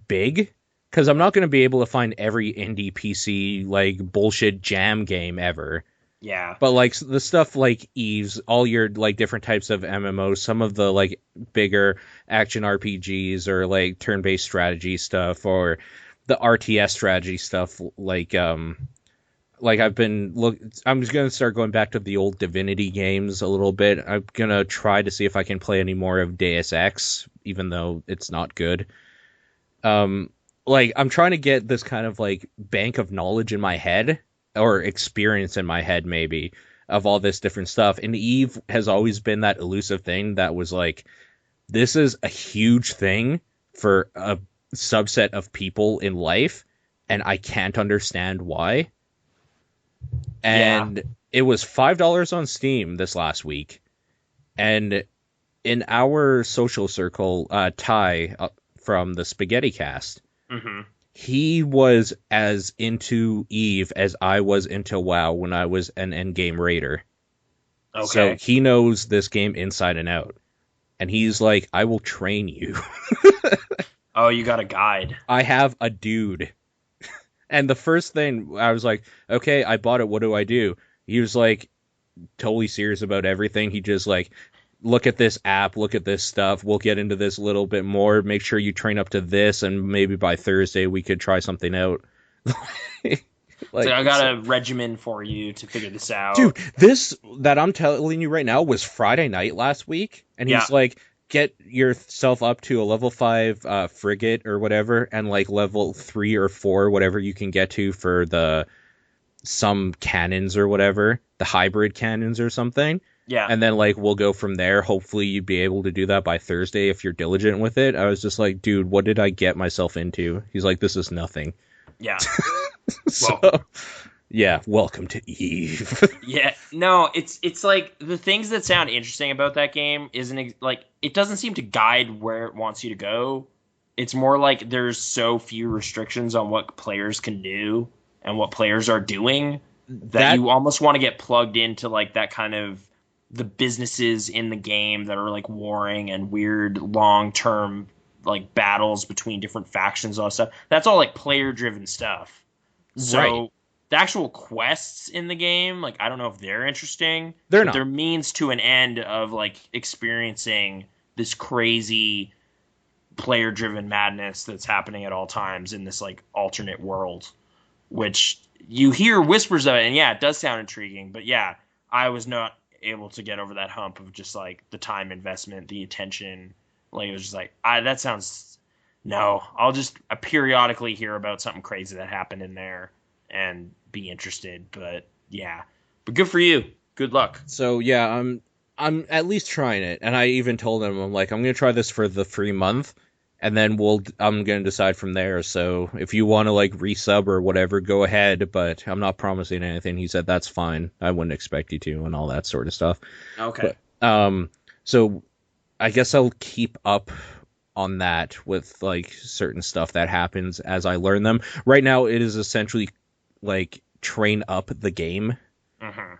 big, because I'm not going to be able to find every indie PC like bullshit jam game ever. Yeah. But like the stuff like Eves, all your like different types of MMOs, some of the like bigger action RPGs or like turn-based strategy stuff, or the RTS strategy stuff, like I'm just gonna start going back to the old Divinity games a little bit. I'm gonna try to see if I can play any more of Deus Ex, even though it's not good. Like I'm trying to get this kind of like bank of knowledge in my head, or experience in my head maybe, of all this different stuff. And Eve has always been that elusive thing that was like, this is a huge thing for a subset of people in life, and I can't understand why. And it was $5 on Steam this last week. And in our social circle, Ty from the Spaghetti Cast, he was as into Eve as I was into WoW when I was an endgame raider. Okay. So he knows this game inside and out. And he's like, I will train you. Oh, you got a guide. I have a dude. And the first thing, I was like, okay, I bought it. What do I do? He was like, totally serious about everything. He just like, look at this app, look at this stuff. We'll get into this a little bit more. Make sure you train up to this, and maybe by Thursday we could try something out. So I got a regimen for you to figure this out. Dude, this that I'm telling you right now was Friday night last week. And he's like, get yourself up to a level 5 frigate or whatever, and like level 3 or 4, whatever you can get to for some cannons or whatever, the hybrid cannons or something. Yeah. And then like we'll go from there. Hopefully you'd be able to do that by Thursday if you're diligent with it. I was just like, dude, what did I get myself into? He's like, this is nothing. Yeah. So, yeah, welcome to Eve. Yeah, no, it's like the things that sound interesting about that game isn't like, it doesn't seem to guide where it wants you to go. It's more like there's so few restrictions on what players can do and what players are doing that you almost want to get plugged into like that kind of the businesses in the game that are like warring and weird long-term like battles between different factions and all that stuff. That's all like player-driven stuff. So Right. The actual quests in the game, like I don't know if they're interesting. They're not. They're means to an end of like experiencing this crazy player-driven madness that's happening at all times in this like alternate world, which you hear whispers of it, and yeah, it does sound intriguing. But yeah, I was not able to get over that hump of just like the time investment, the attention. Like it was just like, that sounds. No, I'll just periodically hear about something crazy that happened in there and be interested. But yeah, but good for you. Good luck. So yeah, I'm at least trying it, and I even told him, I'm like, I'm gonna try this for the free month, and then I'm gonna decide from there. So if you want to like resub or whatever, go ahead, but I'm not promising anything. He said that's fine. I wouldn't expect you to, and all that sort of stuff. Okay. But, so I guess I'll keep up on that with like certain stuff that happens as I learn them. Right now, it is essentially like train up the game.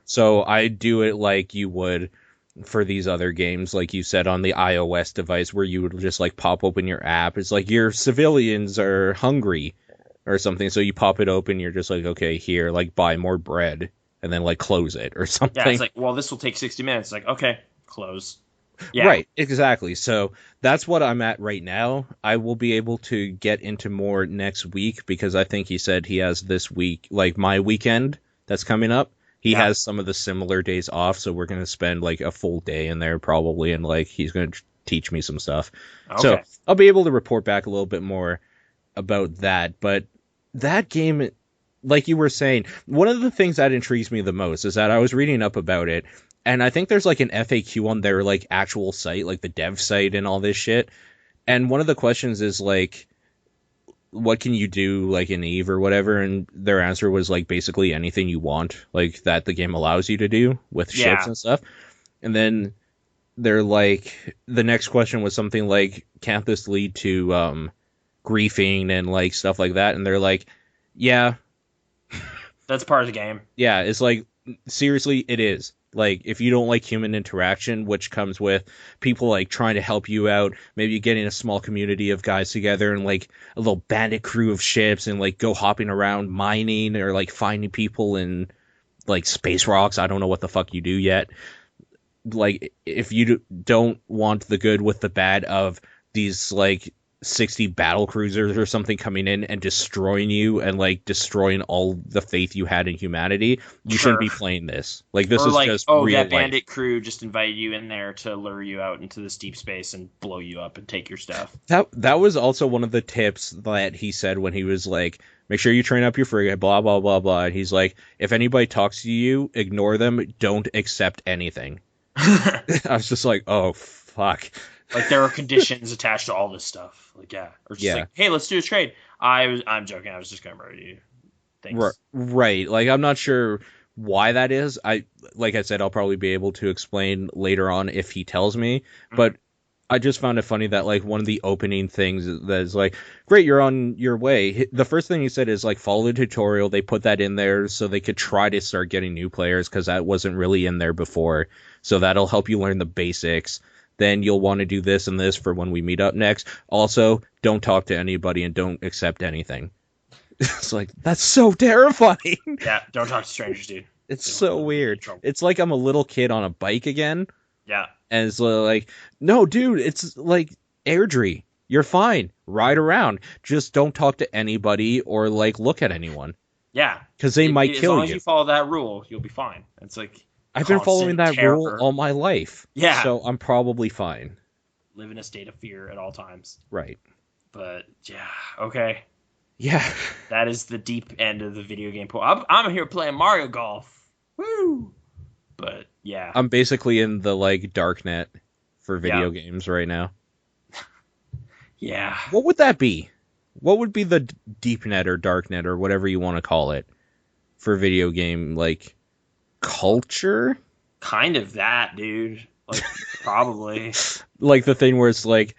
So I do it like you would for these other games, like you said, on the iOS device, where you would just like pop open your app. It's like your civilians are hungry or something, so you pop it open, you're just like, okay, here, like buy more bread, and then like close it or something. Yeah, it's like, well, this will take 60 minutes. It's like, okay, close. Yeah. Right, exactly. So that's what I'm at right now. I will be able to get into more next week, because I think he said he has this week, like my weekend that's coming up. He has some of the similar days off, so we're going to spend like a full day in there probably, and like he's going to teach me some stuff. Okay. So I'll be able to report back a little bit more about that. But that game, like you were saying, one of the things that intrigues me the most is that I was reading up about it, And I think there's like an FAQ on their like actual site, like the dev site and all this shit. And one of the questions is like, what can you do like in Eve or whatever? And their answer was like basically anything you want, like that the game allows you to do with ships and stuff. And then they're like, the next question was something like, can't this lead to griefing and like stuff like that? And they're like, yeah, that's part of the game. Yeah, it's like, seriously, it is. Like, if you don't like human interaction, which comes with people, like, trying to help you out, maybe getting a small community of guys together and, like, a little bandit crew of ships and, like, go hopping around mining or, like, finding people in, like, space rocks. I don't know what the fuck you do yet. Like, if you don't want the good with the bad of these, like, 60 battle cruisers or something coming in and destroying you and like destroying all the faith you had in humanity, you shouldn't be playing this. Like, this is like, just real that bandit life. Crew just invited you in there to lure you out into this deep space and blow you up and take your stuff. That was also one of the tips that he said when he was like, make sure you train up your frigate, blah blah blah blah. And he's like, if anybody talks to you, ignore them, don't accept anything. I was just like, oh fuck. Like, there are conditions attached to all this stuff. Like, yeah. Or just like, hey, let's do a trade. I'm joking. I was just going to murder you. Thanks. Right. Like, I'm not sure why that is. Like I said, I'll probably be able to explain later on if he tells me. Mm-hmm. But I just found it funny that, like, one of the opening things that is like, great, you're on your way. The first thing he said is, like, follow the tutorial. They put that in there so they could try to start getting new players because that wasn't really in there before. So that'll help you learn the basics. Then you'll want to do this and this for when we meet up next. Also, don't talk to anybody and don't accept anything. It's like, that's so terrifying. Yeah, don't talk to strangers, dude. It's so weird. It's like I'm a little kid on a bike again. Yeah. And it's like, no, dude, it's like Airdrie. You're fine. Ride around. Just don't talk to anybody or, like, look at anyone. Yeah. Because they might kill you. As long as you follow that rule, you'll be fine. It's like... I've been following that rule all my life. Yeah. So I'm probably fine. Live in a state of fear at all times. Right. But, yeah, okay. Yeah. That is the deep end of the video game pool. I'm here playing Mario Golf. Woo! But, yeah. I'm basically in the, like, darknet for video games right now. Yeah. What would that be? What would be the deep net or darknet or whatever you want to call it for video game, like... culture? Kind of that, dude. Like, probably. Like the thing where it's like,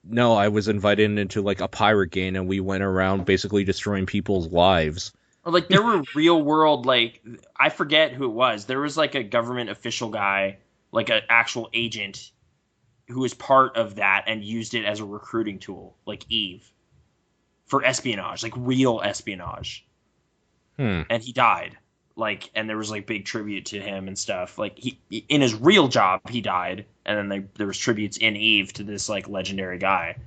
no, I was invited into like a pirate gang and we went around basically destroying people's lives. Or like there were real world, like, I forget who it was. There was like a government official guy, like an actual agent who was part of that and used it as a recruiting tool, like Eve, for espionage, like real espionage. And he died. Like, and there was like big tribute to him and stuff. Like, he in his real job he died, and then there was tributes in Eve to this like legendary guy.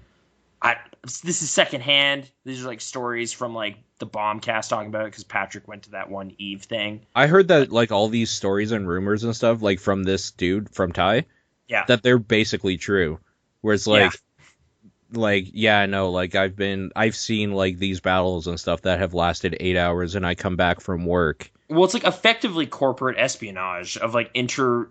This is secondhand. These are like stories from like the Bombcast talking about it because Patrick went to that one Eve thing. I heard that like all these stories and rumors and stuff like from this dude from Ty, that they're basically true. Where it's like, like I've seen like these battles and stuff that have lasted 8 hours, and I come back from work. Well, it's like effectively corporate espionage of like infiltrating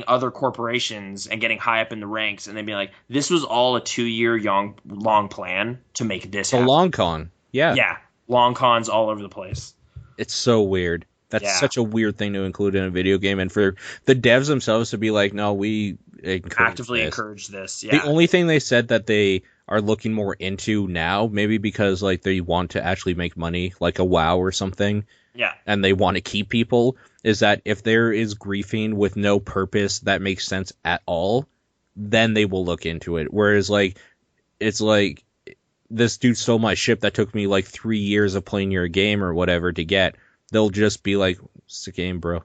other corporations and getting high up in the ranks, and then being like, this was all a 2-year long plan to make this happen. A long con. Yeah. Yeah. Long cons all over the place. It's so weird. That's such a weird thing to include in a video game, and for the devs themselves to be like, no, we actively encourage this. Yeah. The only thing they said that they are looking more into now, maybe because like they want to actually make money, like a WoW or something. Yeah. And they want to keep people, is that if there is griefing with no purpose that makes sense at all, then they will look into it. Whereas like, it's like, this dude stole my ship that took me like 3 years of playing your game or whatever to get. They'll just be like, it's a game, bro.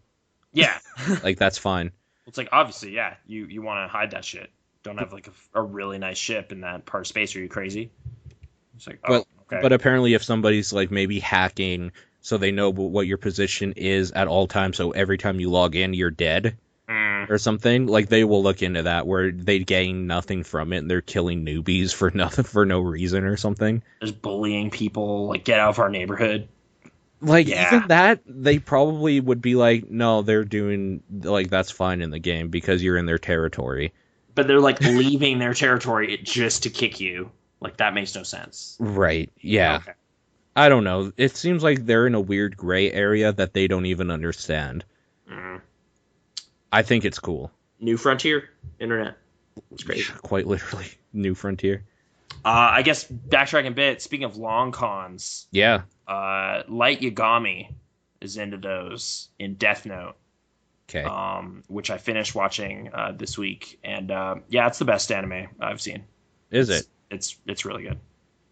Yeah. Like, that's fine. It's like, obviously, yeah, you want to hide that shit. Don't have like a really nice ship in that part of space. Are you crazy? It's like, oh, okay. But apparently if somebody's like maybe hacking so they know what your position is at all times, so every time you log in, you're dead or something, like they will look into that where they gain nothing from it and they're killing newbies for nothing, for no reason or something. Just bullying people, like, get out of our neighborhood. Like, Yeah. even that, they probably would be like, no, they're doing, like, that's fine in the game because you're in their territory. But they're like leaving their territory just to kick you. Like, that makes no sense. Right, yeah. Okay. I don't know. It seems like they're in a weird gray area that they don't even understand. Mm. I think it's cool. New frontier internet. It's great. Quite literally, new frontier. I guess backtracking a bit. Speaking of long cons, Yeah. Light Yagami is into those in Death Note, Okay. which I finished watching this week, and yeah, it's the best anime I've seen. Is it? It's really good.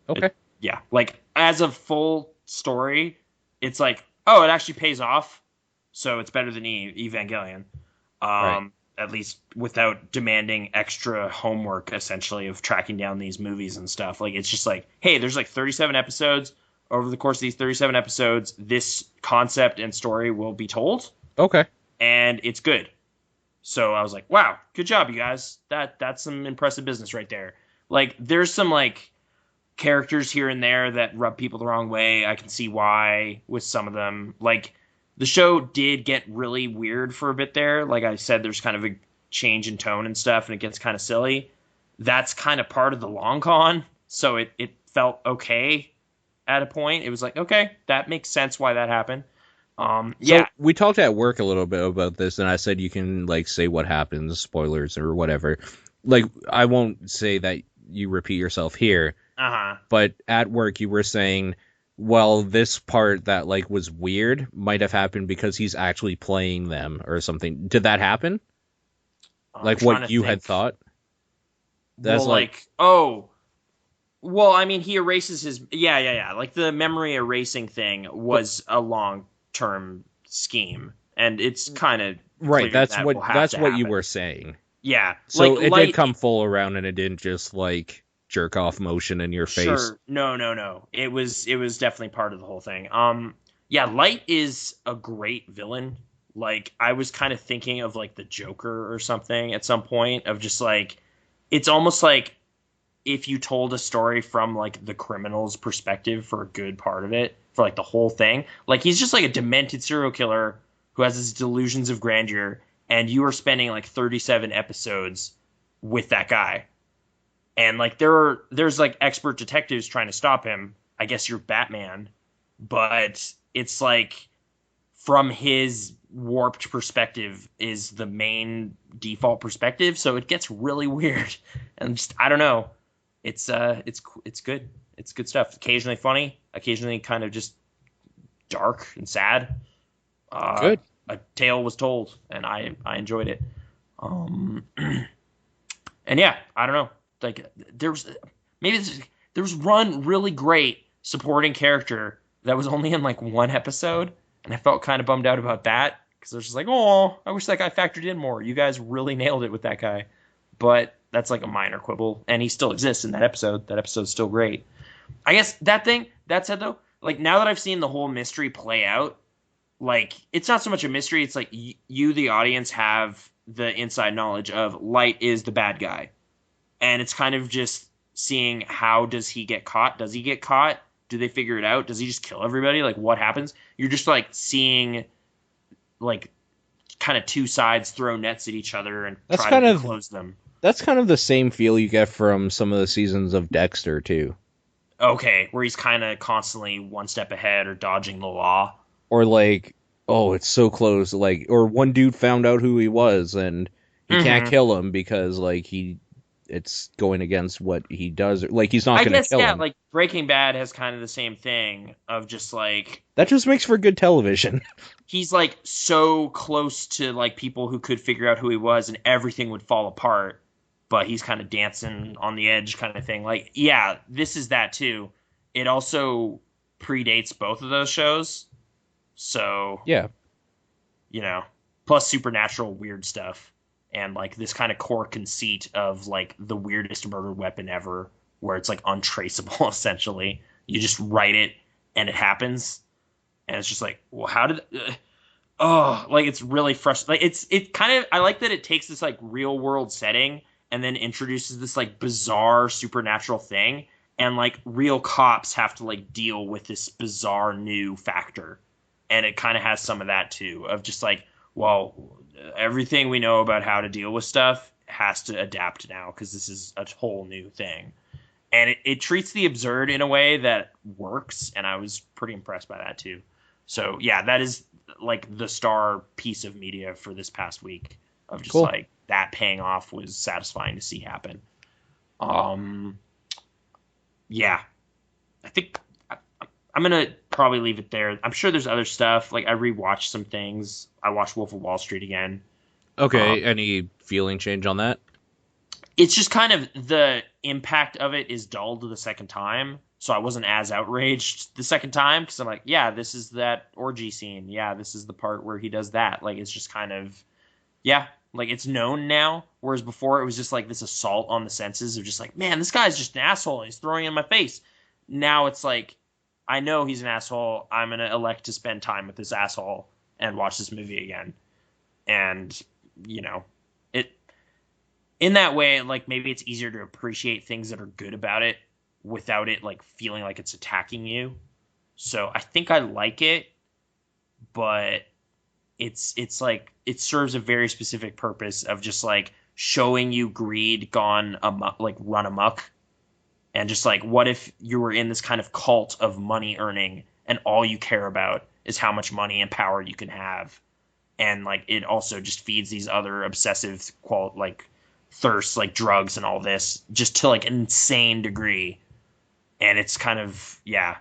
Okay. Yeah, like as a full story, it's like, oh, it actually pays off, so it's better than Evangelion. Right. At least without demanding extra homework, essentially, of tracking down these movies and stuff. Like, it's just like, hey, there's like 37 episodes. Over the course of these 37 episodes, this concept and story will be told, Okay. and it's good. So I was like, wow, good job, you guys. That's some impressive business right there. Like, there's some like characters here and there that rub people the wrong way. I can see why with some of them. Like, the show did get really weird for a bit there. Like I said, there's kind of a change in tone and stuff, and it gets kind of silly. That's kind of part of the long con, so it felt okay at a point. It was like, okay, that makes sense why that happened. Yeah. So we talked at work a little bit about this, and I said you can like say what happens, spoilers or whatever. Like, I won't say that you repeat yourself here, Uh-huh. but at work you were saying, well, this part that like was weird might have happened because he's actually playing them or something. Did that happen? Like I'm trying what to you think. had thought? That's Well, like, oh, well, I mean, he erases his, yeah. Like, the memory erasing thing was a long-term scheme, and it's kind of right. clear that will have That's to what you happen. were saying. Yeah, So like it did Light. come full around, and it didn't just like jerk off motion in your face. Sure, no. It was definitely part of the whole thing. Yeah, Light is a great villain. Like, I was kind of thinking of like the Joker or something at some point, of just like, it's almost like if you told a story from like the criminal's perspective for a good part of it, for like the whole thing. Like, he's just like a demented serial killer who has his delusions of grandeur, and you are spending like 37 episodes with that guy. And like, there's like expert detectives trying to stop him. I guess you're Batman, but it's like, from his warped perspective is the main default perspective, so it gets really weird. And just, I don't know. It's good. It's good stuff. Occasionally funny, occasionally kind of just dark and sad. Good. A tale was told, and I enjoyed it. And yeah, I don't know. Like, there was one really great supporting character that was only in like one episode, and I felt kind of bummed out about that, because I was just like, oh, I wish that guy factored in more. You guys really nailed it with that guy. But that's like a minor quibble, and he still exists in that episode. That episode's still great. I guess that said though, like, now that I've seen the whole mystery play out, like, it's not so much a mystery. It's like, you, the audience, have the inside knowledge of Light is the bad guy. And it's kind of just seeing, how does he get caught? Does he get caught? Do they figure it out? Does he just kill everybody? Like, what happens? You're just like seeing like kind of two sides throw nets at each other and try to close them. That's kind of the same feel you get from some of the seasons of Dexter too. Okay, where he's kind of constantly one step ahead or dodging the law. Or like, oh, it's so close. Like, or one dude found out who he was and he can't kill him because like it's going against what he does. Like, he's not going to kill him. Like Breaking Bad has kind of the same thing of just like, that just makes for good television. He's like so close to like people who could figure out who he was, and everything would fall apart, but he's kind of dancing on the edge kind of thing. Like, yeah, this is that too. It also predates both of those shows. So, yeah, plus supernatural weird stuff. And like this kind of core conceit of like the weirdest murder weapon ever, where it's like untraceable, essentially. You just write it and it happens. And it's just like, well, how did... like, it's really frustrating. Like, it kind of... I like that it takes this like real world setting and then introduces this like bizarre supernatural thing. and like real cops have to like deal with this bizarre new factor. And it kind of has some of that too, of just like, well, everything we know about how to deal with stuff has to adapt now because this is a whole new thing. And it treats the absurd in a way that works, and I was pretty impressed by that too. So yeah, that is like the star piece of media for this past week, of just Cool. like that paying off was satisfying to see happen. Um, yeah, I think I'm gonna probably leave it there. I'm sure there's other stuff. Like I rewatched some things. I watched Wolf of Wall Street again. Okay, any feeling change on that? It's just kind of the impact of it is dulled the second time. So I wasn't as outraged the second time because I'm like, yeah, this is that orgy scene. Yeah, this is the part where he does that. Like, it's just kind of, yeah, like it's known now. Whereas before it was just like this assault on the senses of just like, man, this guy's just an asshole and he's throwing it in my face. Now it's like, I know he's an asshole. I'm going to elect to spend time with this asshole and watch this movie again. And, you know, it, in that way, like maybe it's easier to appreciate things that are good about it without it like feeling like it's attacking you. So I think I like it, but it's like it serves a very specific purpose of just like showing you greed gone amok, like run amok, and just like what if you were in this kind of cult of money earning and all you care about is how much money and power you can have, and like it also just feeds these other obsessive like thirsts like drugs and all this just to like an insane degree. And it's kind of, yeah,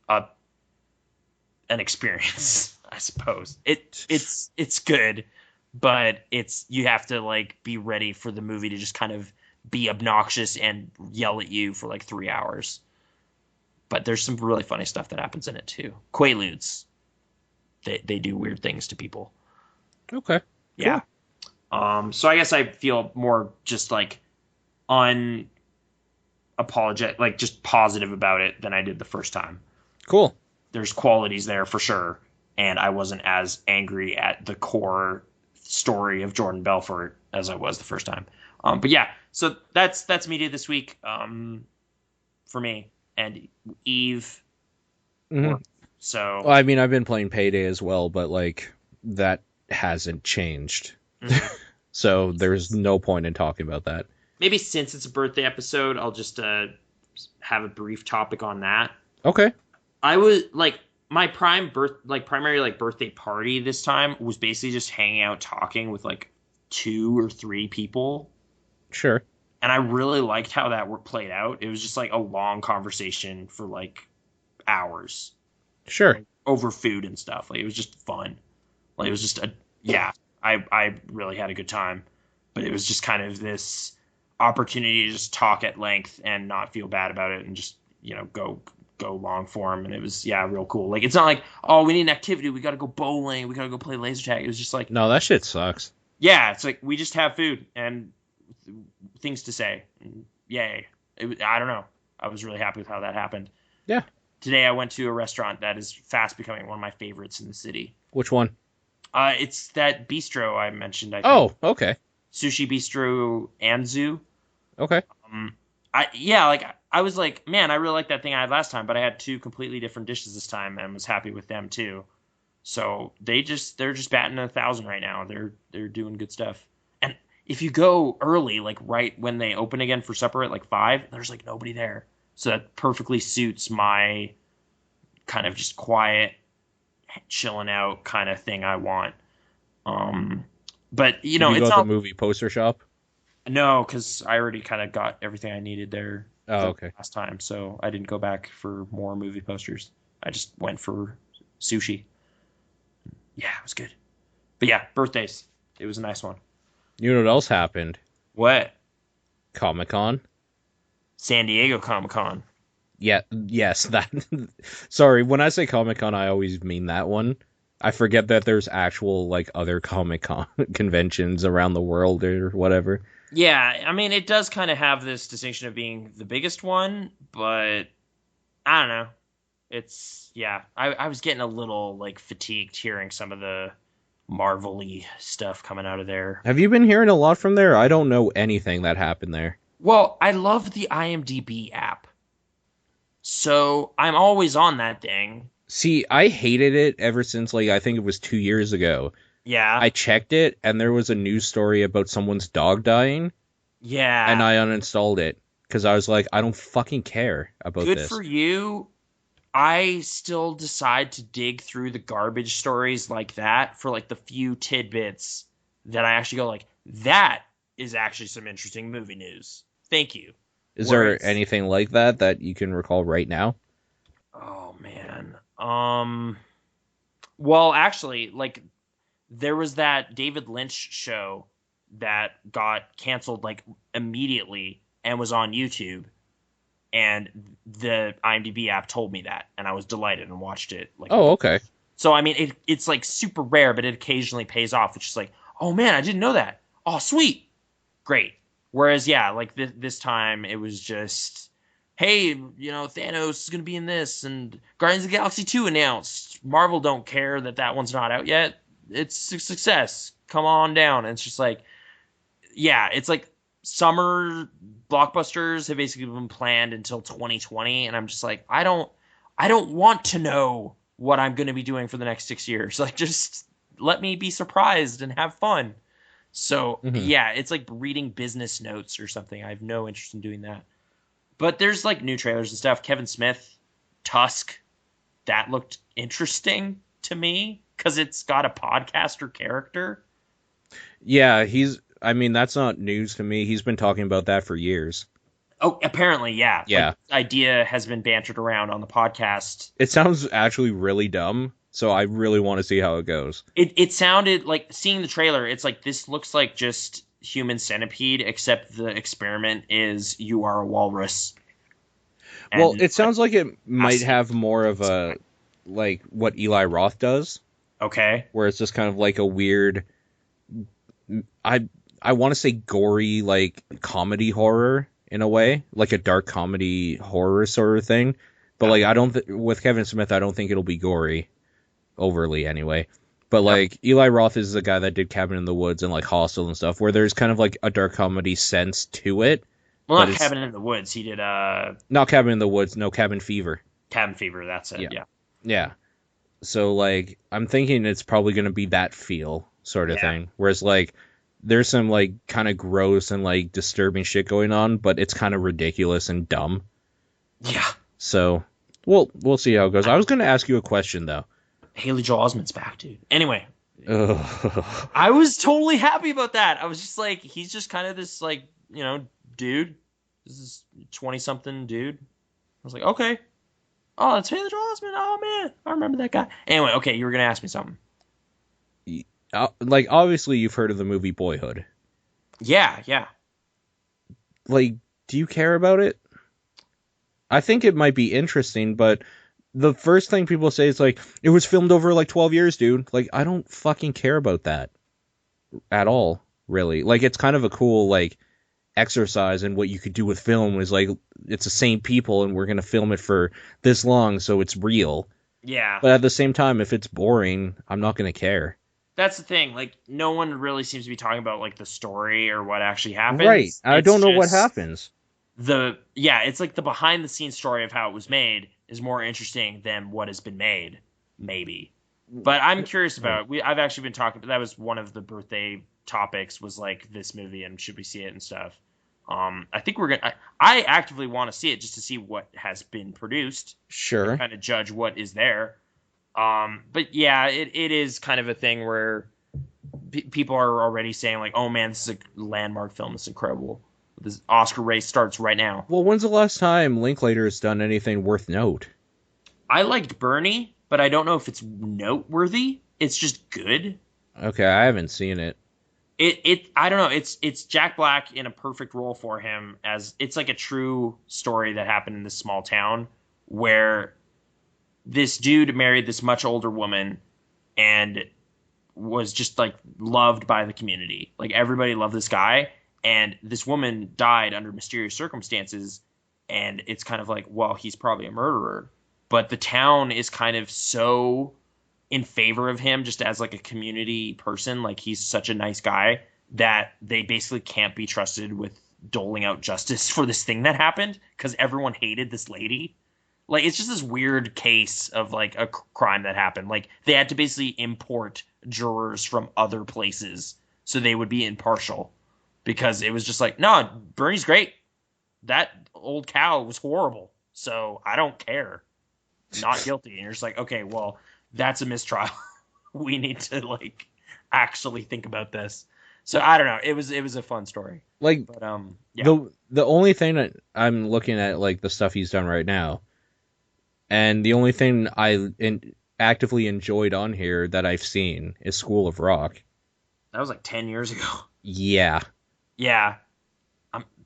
an experience, I suppose. It's good, but it's you have to like be ready for the movie to just kind of be obnoxious and yell at you for like 3 hours. But there's some really funny stuff that happens in it too. Quaaludes, they do weird things to people. Okay. Yeah. Cool. So I guess I feel more just like unapologetic, like just positive about it than I did the first time. Cool. There's qualities there for sure, and I wasn't as angry at the core story of Jordan Belfort as I was the first time. But yeah, so that's media this week for me and Eve. Mm-hmm. So well, I mean, I've been playing Payday as well, but like that hasn't changed. Mm-hmm. So there's no point in talking about that. Maybe since it's a birthday episode, I'll just have a brief topic on that. Okay. I was like my primary like birthday party this time was basically just hanging out talking with like 2 or 3 people. Sure. And I really liked how that played out. It was just like a long conversation for like hours. Sure. Like, over food and stuff. Like it was just fun. Like it was just I really had a good time. But it was just kind of this opportunity to just talk at length and not feel bad about it and just, you know, go long form. And it was, real cool. Like, it's not like, oh, we need an activity. We got to go bowling. We got to go play laser tag. It was just like, no, that shit sucks. Yeah. It's like, we just have food and things to say. And yay. I don't know. I was really happy with how that happened. Yeah. Today I went to a restaurant that is fast becoming one of my favorites in the city. Which one? It's that bistro I mentioned. I think. Oh, okay. Sushi Bistro Anzu. Okay. I was like, man, I really like that thing I had last time, but I had 2 completely different dishes this time and was happy with them too. So they're just batting 1,000 right now. They're doing good stuff. And if you go early, like right when they open again for supper at like 5, there's like nobody there. So that perfectly suits my kind of just quiet, chilling out kind of thing I want. But you know, Did you it's go not to the movie poster shop. No, because I already kind of got everything I needed there. Oh, okay. Last time, so I didn't go back for more movie posters. I just went for sushi. Yeah, it was good. But yeah, birthdays. It was a nice one. You know what else happened? What? Comic-Con. San Diego Comic-Con. Yeah, yes, that. Sorry, when I say Comic-Con, I always mean that one. I forget that there's actual like other Comic-Con conventions around the world or whatever. Yeah, I mean, it does kind of have this distinction of being the biggest one, but I don't know. It's, I was getting a little like fatigued hearing some of the Marvel-y stuff coming out of there. Have you been hearing a lot from there? I don't know anything that happened there. Well, I love the IMDb app. So I'm always on that thing. See, I hated it ever since, like, I think it was 2 years ago. Yeah. I checked it, and there was a news story about someone's dog dying, and Yeah. I uninstalled it because I was like, I don't fucking care about Good this. for you. I still decide to dig through the garbage stories like that for like the few tidbits that I actually go like, that is actually some interesting movie news. Thank you. Is there Whereas, anything like that that you can recall right now? oh man. Well, actually, like there was that David Lynch show that got canceled like immediately and was on YouTube, and the IMDb app told me that, and I was delighted and watched it like a Oh, bunch. okay. So I mean, it's like super rare, but it occasionally pays off, which is like, oh man, I didn't know that. Oh, sweet, great. Whereas yeah, like this time it was just, hey, Thanos is gonna be in this, and Guardians of the Galaxy 2 announced. Marvel don't care that that one's not out yet. It's a success. Come on down. And it's just like, yeah, it's like summer blockbusters have basically been planned until 2020, and I'm just like, I don't want to know what I'm going to be doing for the next 6 years. Like, just let me be surprised and have fun. So Hmm. yeah, it's like reading business notes or something. I have no interest in doing that. But there's like new trailers and stuff. Kevin Smith, Tusk, that looked interesting to me because it's got a podcaster character. Yeah, I mean, that's not news to me. He's been talking about that for years. Oh, apparently, yeah. Like, Yeah. this idea has been bantered around on the podcast. It sounds actually really dumb, so I really want to see how it goes. It sounded like, seeing the trailer, it's like this looks like just Human Centipede, except the experiment is you are a walrus. Well, And it like, sounds like it might acid. have more of a like what Eli Roth does, Okay. where it's just kind of like a weird I I want to say gory like comedy horror in a way, like a dark comedy horror sort of thing. But Yeah. like I don't with Kevin Smith, I don't think it'll be gory overly anyway. But No. like Eli Roth is the guy that did Cabin in the Woods and like Hostel and stuff, where there's kind of like a dark comedy sense to it, Well, but not it's Cabin in the Woods. He did not Cabin in the Woods, no Cabin Fever. Cabin Fever. That's it. Yeah, Yeah. yeah. So like I'm thinking it's probably gonna be that feel sort of Yeah. thing. Whereas like there's some like kind of gross and like disturbing shit going on, but it's kind of ridiculous and dumb. Yeah. So we'll see how it goes. I was gonna ask you a question though. Haley Joel Osment's back, dude. Anyway, Ugh. I was totally happy about that. I was just like, he's just kind of this like, dude. This is 20 something dude. I was like, okay. Oh, it's Haley Joel Osment. Oh man, I remember that guy. Anyway, okay, you were gonna ask me something. Like obviously you've heard of the movie Boyhood. Yeah, yeah. Like, do you care about it? I think it might be interesting, but the first thing people say is like, it was filmed over like 12 years, dude. Like, I don't fucking care about that at all, really. Like, it's kind of a cool, like, exercise in what you could do with film is like, it's the same people and we're going to film it for this long, so it's real. Yeah. But at the same time, if it's boring, I'm not going to care. That's the thing. Like, no one really seems to be talking about like the story or what actually Right. happens. I It's don't know what just happens. it's like the behind the scenes story of how it was made is more interesting than what has been made, maybe. But I'm curious about it. I've actually been talking. That was one of the birthday topics. Was like this movie and should we see it and stuff. I think we're gonna. I actively want to see it just to see what has been produced and Sure. kind of judge what is there. But yeah, it is kind of a thing where people are already saying like, "Oh man, this is a landmark film. It's incredible. This Oscar race starts right now." Well, when's the last time Linklater has done anything worth note? I liked Bernie, but I don't know if it's noteworthy. It's just good. Okay, I haven't seen it. It I don't know. It's Jack Black in a perfect role for him, as it's like a true story that happened in this small town where this dude married this much older woman and was just like loved by the community. Like everybody loved this guy, and this woman died under mysterious circumstances, and it's kind of like, well, he's probably a murderer. But the town is kind of so in favor of him just as like a community person, like he's such a nice guy that they basically can't be trusted with doling out justice for this thing that happened because everyone hated this lady. Like, it's just this weird case of like a crime that happened. Like, they had to basically import jurors from other places so they would be impartial because it was just like, no, Bernie's great. That old cow was horrible. So I don't care. Not guilty. And you're just like, okay, well, that's a mistrial. We need to like actually think about this. So I don't know. It was a fun story. Like, But yeah. the only thing that I'm looking at, like the stuff he's done right now, and the only thing actively enjoyed on here that I've seen is School of Rock. That was like 10 years ago. Yeah. Yeah.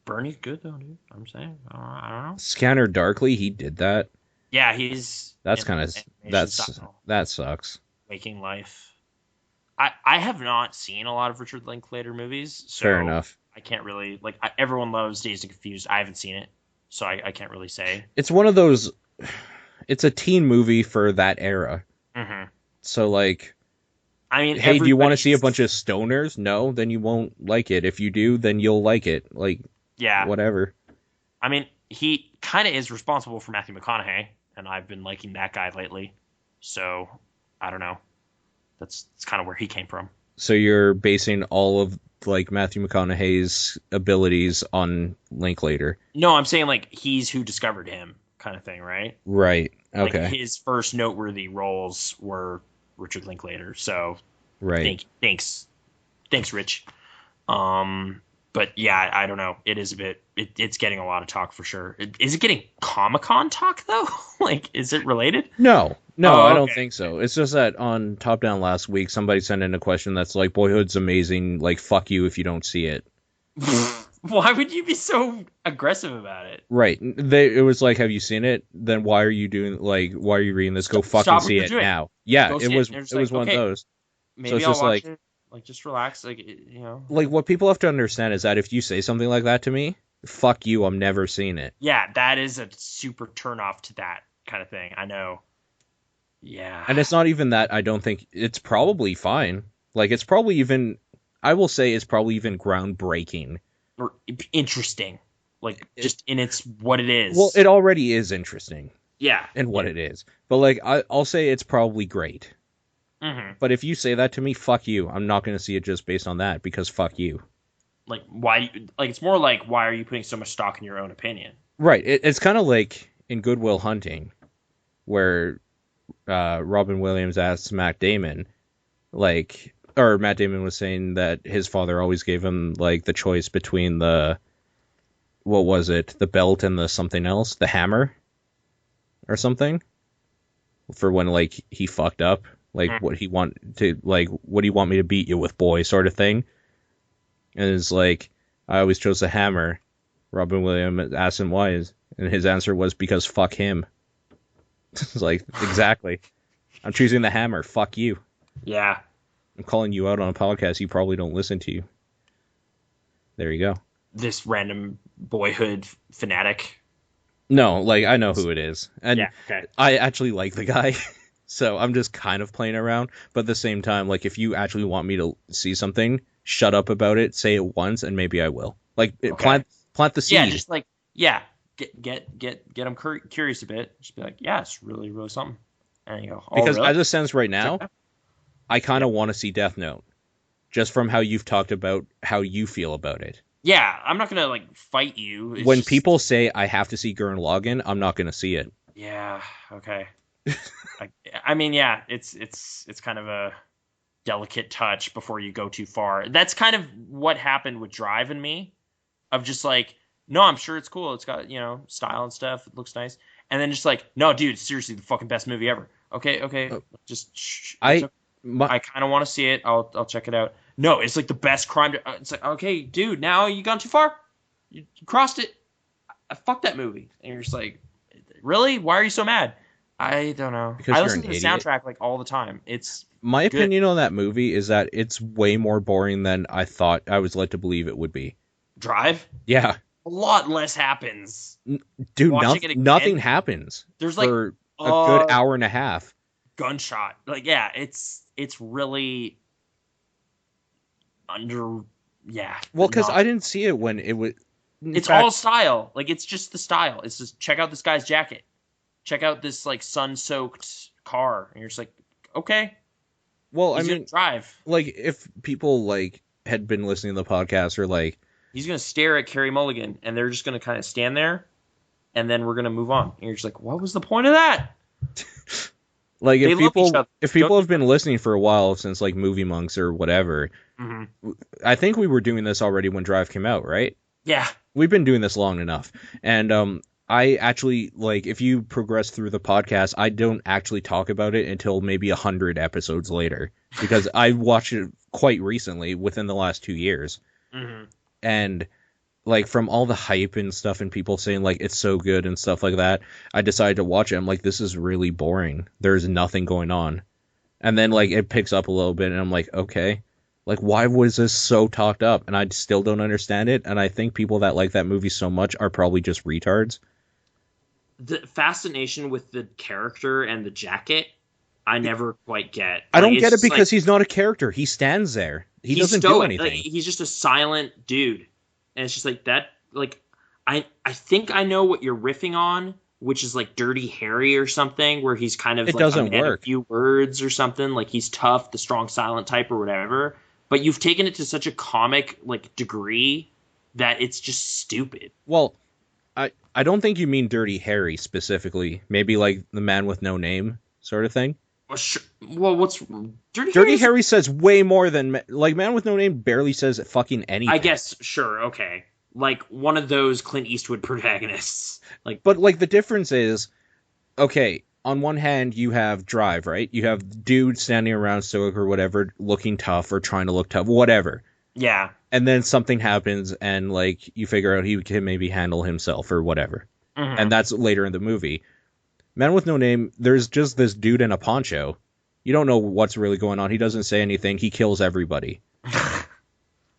Bernie's good though, dude. I'm saying. I don't know. Scanner Darkly, he did that. Yeah, he's. That sucks. Waking Life. I have not seen a lot of Richard Linklater movies, so Fair enough. I can't really like. Everyone loves Dazed and Confused. I haven't seen it, so I can't really say. It's one of those. It's a teen movie for that era. Mm-hmm. So like. I mean, hey, do you want to see a bunch of stoners? No, then you won't like it. If you do, then you'll like it. Like, yeah, whatever. I mean, he kind of is responsible for Matthew McConaughey, and I've been liking that guy lately. So, I don't know. That's kind of where he came from. So you're basing all of like Matthew McConaughey's abilities on Linklater? No, I'm saying like he's who discovered him, kind of thing, right? Right. Okay. Like, his first noteworthy roles were Richard Linklater. So, right. Thanks, Rich. But yeah, I don't know. It is a bit. It's getting a lot of talk for sure. Is it getting Comic-Con talk though? Like, is it related? No, Oh, I don't okay. think so. It's just that on Top Down last week, somebody sent in a question that's like, "Boyhood's amazing. Like, fuck you if you don't see it." Why would you be so aggressive about it? Right. It was like, have you seen it? Then why are you doing why are you reading this? Go fucking see it now. Yeah, it was one of those. Maybe so I'll just watch it. Like, just relax. Like, you know. Like, what people have to understand is that if you say something like that to me, fuck you, I'm never seeing it. Yeah, that is a super turnoff to that kind of thing. I know. Yeah. And it's not even that I don't think it's probably fine. Like, it's probably even, I will say it's probably even groundbreaking. Or interesting. Like, just in its what it is. Well, it already is interesting. Yeah. In what it is. But, like, I'll say it's probably great. Mm-hmm. But if you say that to me, fuck you. I'm not going to see it just based on that, because fuck you. Like, why? Like, it's more like, why are you putting so much stock in your own opinion? Right. It's kind of like in Good Will Hunting, where Robin Williams asked Matt Damon, like, or Matt Damon was saying that his father always gave him, like, the choice between the belt and the something else, the hammer, or something, for when, like, he fucked up. Like, what do you want me to beat you with, boy, sort of thing. And it's like, I always chose the hammer. Robin Williams asked him why, and his answer was, because fuck him. It's like, exactly. I'm choosing the hammer. Fuck you. Yeah. I'm calling you out on a podcast you probably don't listen to. There you go. This random Boyhood fanatic. No, like, I know who it is. And yeah, okay. I actually like the guy. So I'm just kind of playing around, but at the same time, like, if you actually want me to see something, shut up about it, say it once, and maybe I will. Like, okay. Plant the seed. Yeah, just like, yeah, get them curious a bit. Just be like, yeah, it's really, really something. And you go, oh, because really? As it stands right now, I kind of want to see Death Note, just from how you've talked about how you feel about it. Yeah, I'm not gonna like fight you. When people say I have to see Gurren Lagann, I'm not gonna see it. Yeah. Okay. I mean, yeah, it's kind of a delicate touch before you go too far. That's kind of what happened with Drive and me, of just like, no, I'm sure it's cool. It's got, you know, style and stuff. It looks nice. And then just like, no, dude, it's seriously the fucking best movie ever. Okay. Just shh. I kind of want to see it. I'll check it out. No, it's like the best crime. It's like, okay, dude, now you gone too far. You crossed it. Fuck that movie. And you're just like, really? Why are you so mad? I don't know. Because I listen to the soundtrack like all the time. It's my opinion on that movie is that it's way more boring than I thought I was led to believe it would be. Drive? Yeah. A lot less happens. Dude, nothing happens. There's like for a good hour and a half. Gunshot. Like, yeah, it's really under. Yeah. Well, because I didn't see it when it was. It's all style. Like, it's just the style. It's just check out this guy's jacket. check out this like sun-soaked car, and you're just like, okay, Well, he's I gonna mean, drive. like if people like had been listening to the podcast or like He's gonna stare at Carey Mulligan, and they're just gonna kind of stand there, and then we're gonna move on. And you're just like, what was the point of that? like They if love each people other. if people have been listening for a while since like Movie Monks or whatever, I think we were doing this already when Drive came out, right? Yeah. We've been doing this long enough. And I actually, like, if you progress through the podcast, I don't actually talk about it until maybe 100 episodes later. Because I watched it quite recently, within the last 2 years. And, like, from all the hype and stuff and people saying, like, it's so good and stuff like that, I decided to watch it. I'm like, this is really boring. There's nothing going on. And then, like, it picks up a little bit, and I'm like, okay. Like, why was this so talked up? And I still don't understand it. And I think people that like that movie so much are probably just retards. The fascination with the character and the jacket, I never quite get. I don't Like, get it's it just because like, he's not a character. He stands there. He he's doesn't do stoic. anything. Like, he's just a silent dude, and it's just like that. Like, I think I know what you're riffing on, which is like Dirty Harry or something, where he's kind of It like doesn't a man work. of few words or something. Like he's tough, the strong silent type or whatever. But you've taken it to such a comic like degree that it's just stupid. Well, I don't think you mean Dirty Harry specifically. Maybe like the man with no name sort of thing. Well, sure. Well, what's Dirty Dirty Harry's- Harry says way more than like Man with No Name barely says fucking anything. I guess sure, okay. Like one of those Clint Eastwood protagonists. Like, But like the difference is, okay, on one hand you have Drive, right? You have dude standing around stoic or whatever, looking tough or trying to look tough, whatever. yeah, And then something happens and like you figure out he can maybe handle himself or whatever. And that's later in the movie. Man with No Name, there's just this dude in a poncho. You don't know what's really going on. He doesn't say anything. He kills everybody.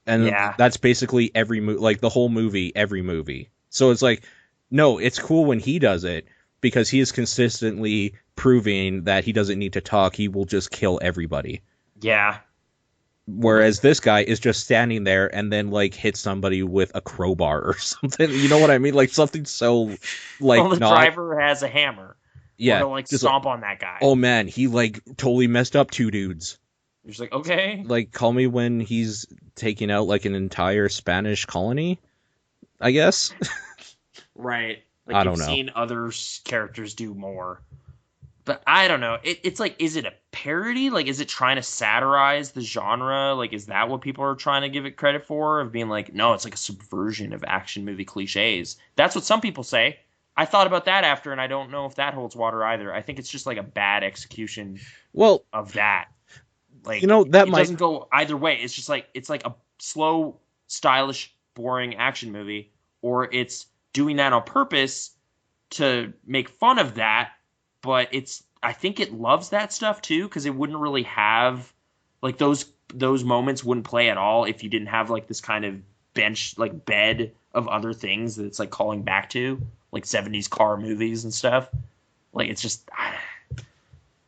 And Yeah. that's basically every like the whole movie, every movie. So it's like, no, it's cool when he does it because he is consistently proving that he doesn't need to talk. He will just kill everybody. yeah. Whereas this guy is just standing there and then like hit somebody with a crowbar or something. You know what I mean? Like something so like Well, the not, driver has a hammer. yeah, To like just stomp on that guy. oh man, he like totally messed up two dudes. You're just like, okay. Like call me when he's taking out like an entire Spanish colony, I guess. Right. Like I don't you've know. seen other characters do more. But I don't know. It's like, is it a parody? Like, is it trying to satirize the genre? Like, is that what people are trying to give it credit for? Of being like, no, it's like a subversion of action movie cliches. That's what some people say. I thought about that after, and I don't know if that holds water either. I think it's just like a bad execution Well, of that. Like, you know, that it might doesn't go either way. It's just like it's like a slow, stylish, boring action movie, or it's doing that on purpose to make fun of that. But I think it loves that stuff too, because it wouldn't really have like those moments wouldn't play at all if you didn't have like this kind of bed of other things that it's like calling back to, like 70s car movies and stuff. Like it's just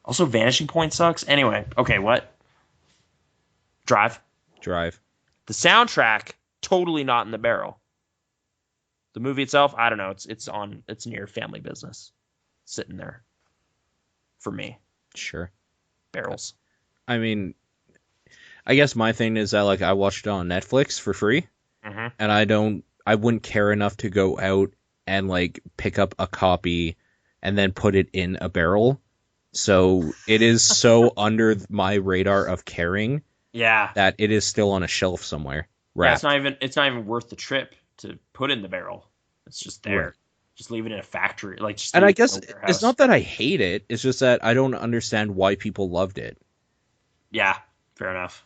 also Vanishing Point sucks. Anyway, okay, what? Drive. The soundtrack totally not in the barrel. The movie itself, I don't know. It's near Family Business, sitting there. For me, Sure. barrels. I mean, I guess my thing is that like I watched it on Netflix for free, and I wouldn't care enough to go out and like pick up a copy and then put it in a barrel. So it is so under my radar of caring Yeah, that it is still on a shelf somewhere. yeah. Wrapped. It's not even worth the trip to put in the barrel. It's just there. Right. Just leave it in a factory. Like, just And leave I it guess in a it's warehouse. not that I hate it. It's just that I don't understand why people loved it. Yeah, fair enough.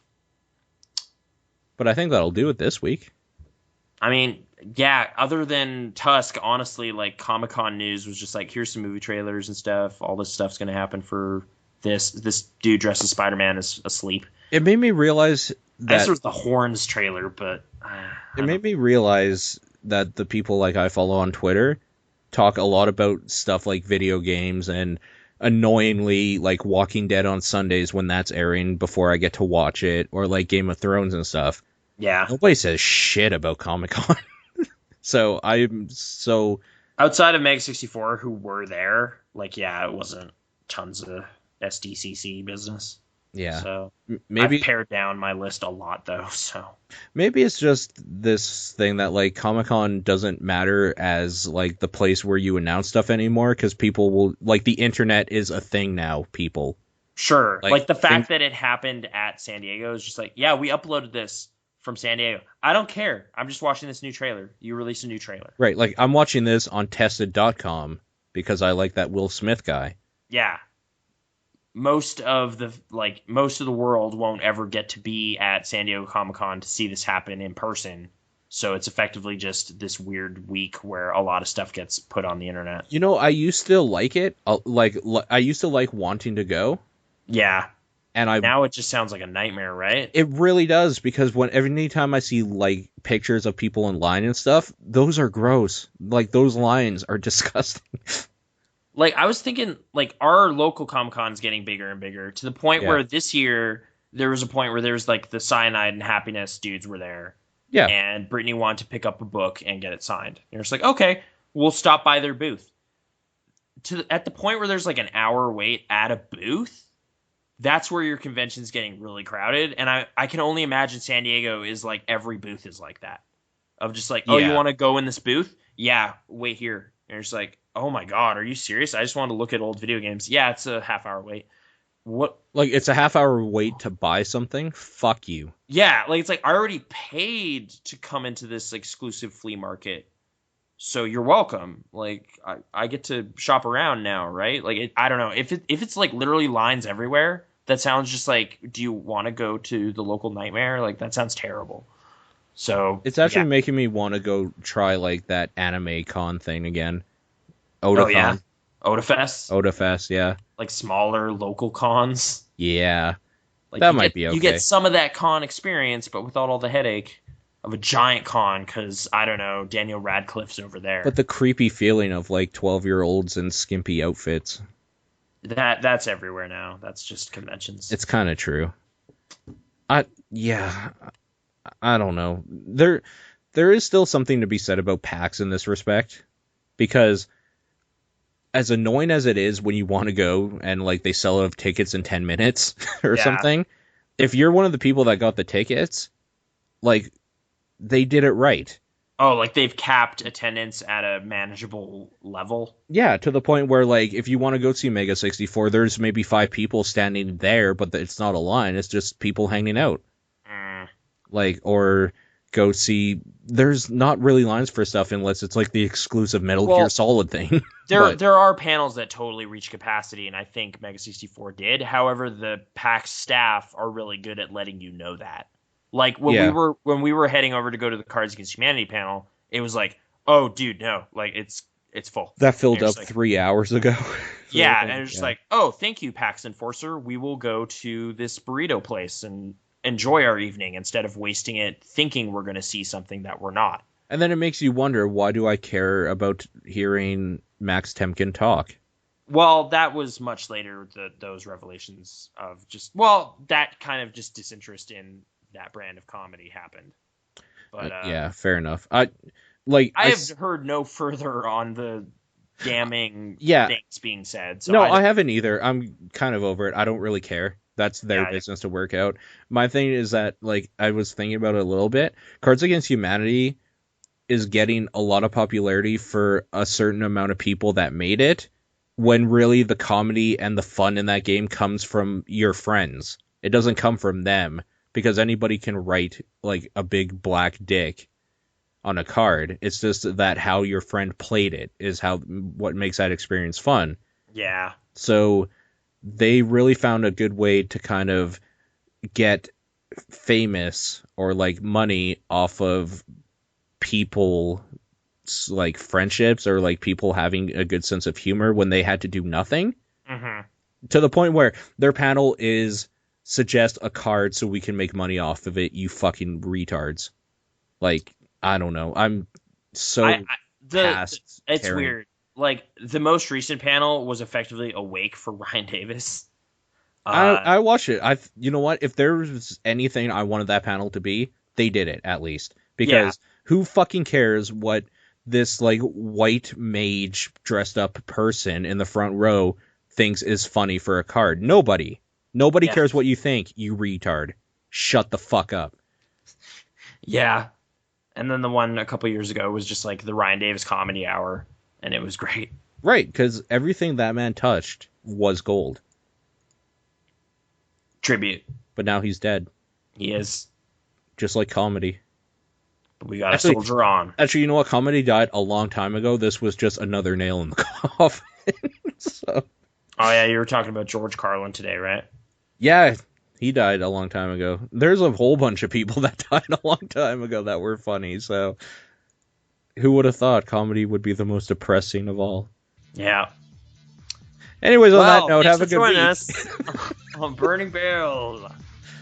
But I think that'll do it this week. I mean, yeah. Other than Tusk, honestly, like Comic-Con news was just like, here's some movie trailers and stuff. All this stuff's gonna happen for this. This dude dressed as Spider-Man is asleep. It made me realize I guess that there was the Horns trailer, but it made me realize that the people like I follow on Twitter talk a lot about stuff like video games and annoyingly like Walking Dead on Sundays when that's airing before I get to watch it, or like Game of Thrones and stuff. yeah. Nobody says shit about Comic-Con. So I'm so Outside of Meg 64, who were there, like, yeah, it wasn't tons of SDCC business. Yeah. So I've Maybe pared down my list a lot, though. So maybe it's just this thing that like Comic-Con doesn't matter as like the place where you announce stuff anymore because people will like the internet is a thing now, people. sure, Like like the think fact that it happened at San Diego is just like, yeah, we uploaded this from San Diego. I don't care. I'm just watching this new trailer. You released a new trailer. right, like I'm watching this on tested.com because I like that Will Smith guy. Yeah, most of the world won't ever get to be at San Diego Comic Con to see this happen in person. So it's effectively just this weird week where a lot of stuff gets put on the internet. You know, I used to like it. I used to like wanting to go, Yeah. and I Now it just sounds like a nightmare, right? it really does because when every time I see like pictures of people in line and stuff, those are gross. Like those lines are disgusting. Like I was thinking like our local Comic Con is getting bigger and bigger to the point Yeah. where this year there was a point where there was like the Cyanide and Happiness dudes were there Yeah. and Brittany wanted to pick up a book and get it signed. And you're just like, okay, we'll stop by their booth. At the point where there's like an hour wait at a booth, that's where your convention's getting really crowded. And I can only imagine San Diego is like every booth is like that. Of just like, oh, you Yeah. want to go in this booth? Yeah, wait here. And you're just like, oh my God, are you serious? I just want to look at old video games. Yeah, it's a half hour wait. What? Like it's a half hour wait to buy something. Fuck you. Yeah, like it's like I already paid to come into this exclusive flea market. So you're welcome. Like I get to shop around now, right? Like I don't know if it's like literally lines everywhere. That sounds just like, do you want to go to the local Nightmare? Like that sounds terrible. So It's actually yeah. making me want to go try like that anime con thing again. Oh yeah, Otakon. Otafest, Otafest, yeah. like smaller local cons. Yeah. Like That might be you okay. get some of that con experience, but without all the headache of a giant con. Because I don't know, Daniel Radcliffe's over there. But the creepy feeling of like 12-year-olds in skimpy outfits. That's everywhere now. That's just conventions. It's kind of true. Yeah, I don't know. There is still something to be said about PAX in this respect, because as annoying as it is when you want to go and like they sell out tickets in 10 minutes or Yeah. something, if you're one of the people that got the tickets, like they did it right. Oh, like they've capped attendance at a manageable level. Yeah, to the point where like if you want to go see Mega 64, there's maybe 5 people standing there, but it's not a line, it's just people hanging out. Mm. Like, or go see, there's not really lines for stuff unless it's like the exclusive Metal Well, Gear Solid thing. There But- there are panels that totally reach capacity, and I think Mega 64 did. However, the PAX staff are really good at letting you know that. Like Yeah. when we were heading over to go to the Cards Against Humanity panel, it was like, oh dude, no, like it's full. That filled And up it's like, 3 hours ago. yeah, So, and it's just yeah. like, oh, thank you, PAX Enforcer. We will go to this burrito place and enjoy our evening instead of wasting it thinking we're going to see something that we're not. And then it makes you wonder, why do I care about hearing Max Temkin talk? Well, that was much later. Those revelations of that kind of just disinterest in that brand of comedy happened. But Yeah, fair enough. I have heard no further on the damning Yeah. things being said. So No, I haven't either. I'm kind of over it. I don't really care. That's their Yeah, business to work out. My thing is that, like, I was thinking about it a little bit. Cards Against Humanity is getting a lot of popularity for a certain amount of people that made it, when really the comedy and the fun in that game comes from your friends. It doesn't come from them, because anybody can write, like, a big black dick on a card. It's just that how your friend played it is what makes that experience fun. yeah. So they really found a good way to kind of get famous or like money off of people, like friendships, or like people having a good sense of humor when they had to do nothing, hmm to the point where their panel is suggest a card so we can make money off of it, you fucking retards. Like, I don't know. I'm so past it's caring. weird. Like the most recent panel was effectively Awake for Ryan Davis. I watched it. You know what? If there was anything I wanted that panel to be, they did it at least. Because who fucking cares what this like white mage dressed up person in the front row thinks is funny for a card. Nobody Yes. cares what you think, you retard. Shut the fuck up. Yeah. And then the one a couple years ago was just like the Ryan Davis Comedy Hour, and it was great. Right, because everything that man touched was gold. Tribute. But now he's dead. He is. Just like comedy. But we gotta soldier on. Actually, you know what? Comedy died a long time ago. This was just another nail in the coffin. So. Oh yeah, you were talking about George Carlin today, right? Yeah, he died a long time ago. There's a whole bunch of people that died a long time ago that were funny, so who would have thought comedy would be the most depressing of all? Yeah. Anyways, on that note, have a good week. Us on Burning Barrel.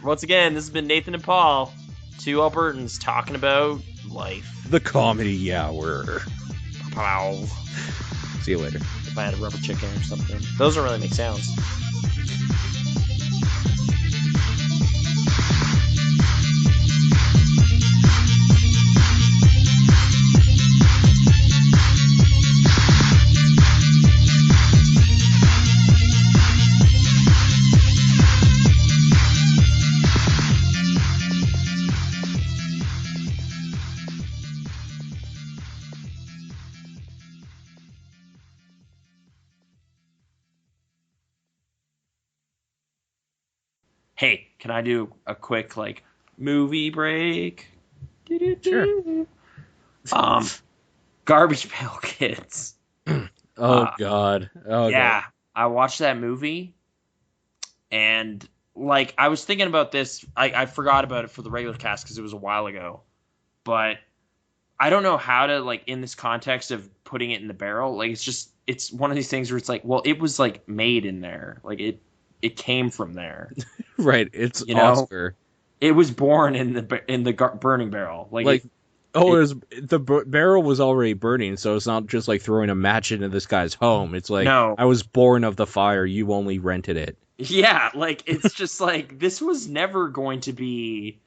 Once again, this has been Nathan and Paul, two Albertans talking about life. The Comedy Hour. Pow. See you later. If I had a rubber chicken or something. Those don't really make sounds. Hey, can I do a quick movie break? Sure. Garbage Pail Kids. God. Oh yeah, God. I watched that movie, and I was thinking about this. I forgot about it for the regular cast because it was a while ago, but I don't know how to in this context of putting it in the barrel. It's one of these things where it's well, it was made in there, it came from there. Right, it's Oscar. It was born in the burning barrel. The barrel was already burning, so it's not just throwing a match into this guy's home. It's no. I was born of the fire. You only rented it. Yeah, it's just this was never going to be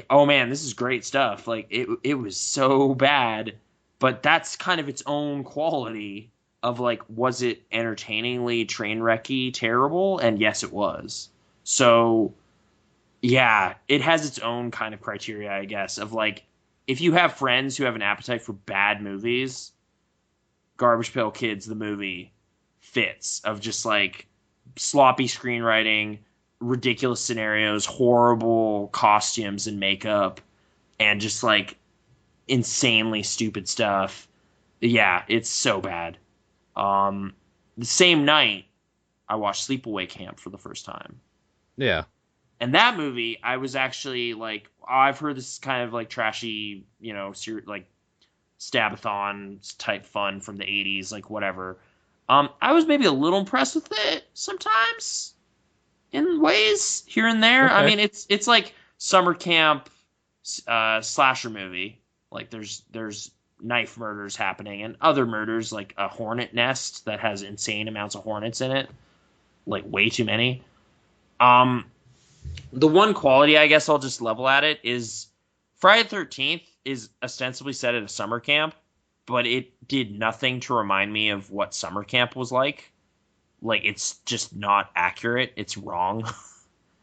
oh man, this is great stuff. It was so bad, but that's kind of its own quality of was it entertainingly train wrecky terrible? And yes, it was. So yeah, it has its own kind of criteria, I guess, of if you have friends who have an appetite for bad movies, Garbage Pail Kids, the movie, fits of just sloppy screenwriting, ridiculous scenarios, horrible costumes and makeup, and just insanely stupid stuff. Yeah, it's so bad. The same night, I watched Sleepaway Camp for the first time. Yeah. And that movie, I was actually I've heard this is kind of trashy, Stabathon type fun from the 80s, whatever. I was maybe a little impressed with it sometimes in ways here and there. Okay. I mean, it's summer camp slasher movie. There's knife murders happening and other murders, a hornet nest that has insane amounts of hornets in it, way too many. The one quality I guess I'll just level at it is Friday the 13th is ostensibly set at a summer camp, but it did nothing to remind me of what summer camp was like. It's just not accurate. It's wrong.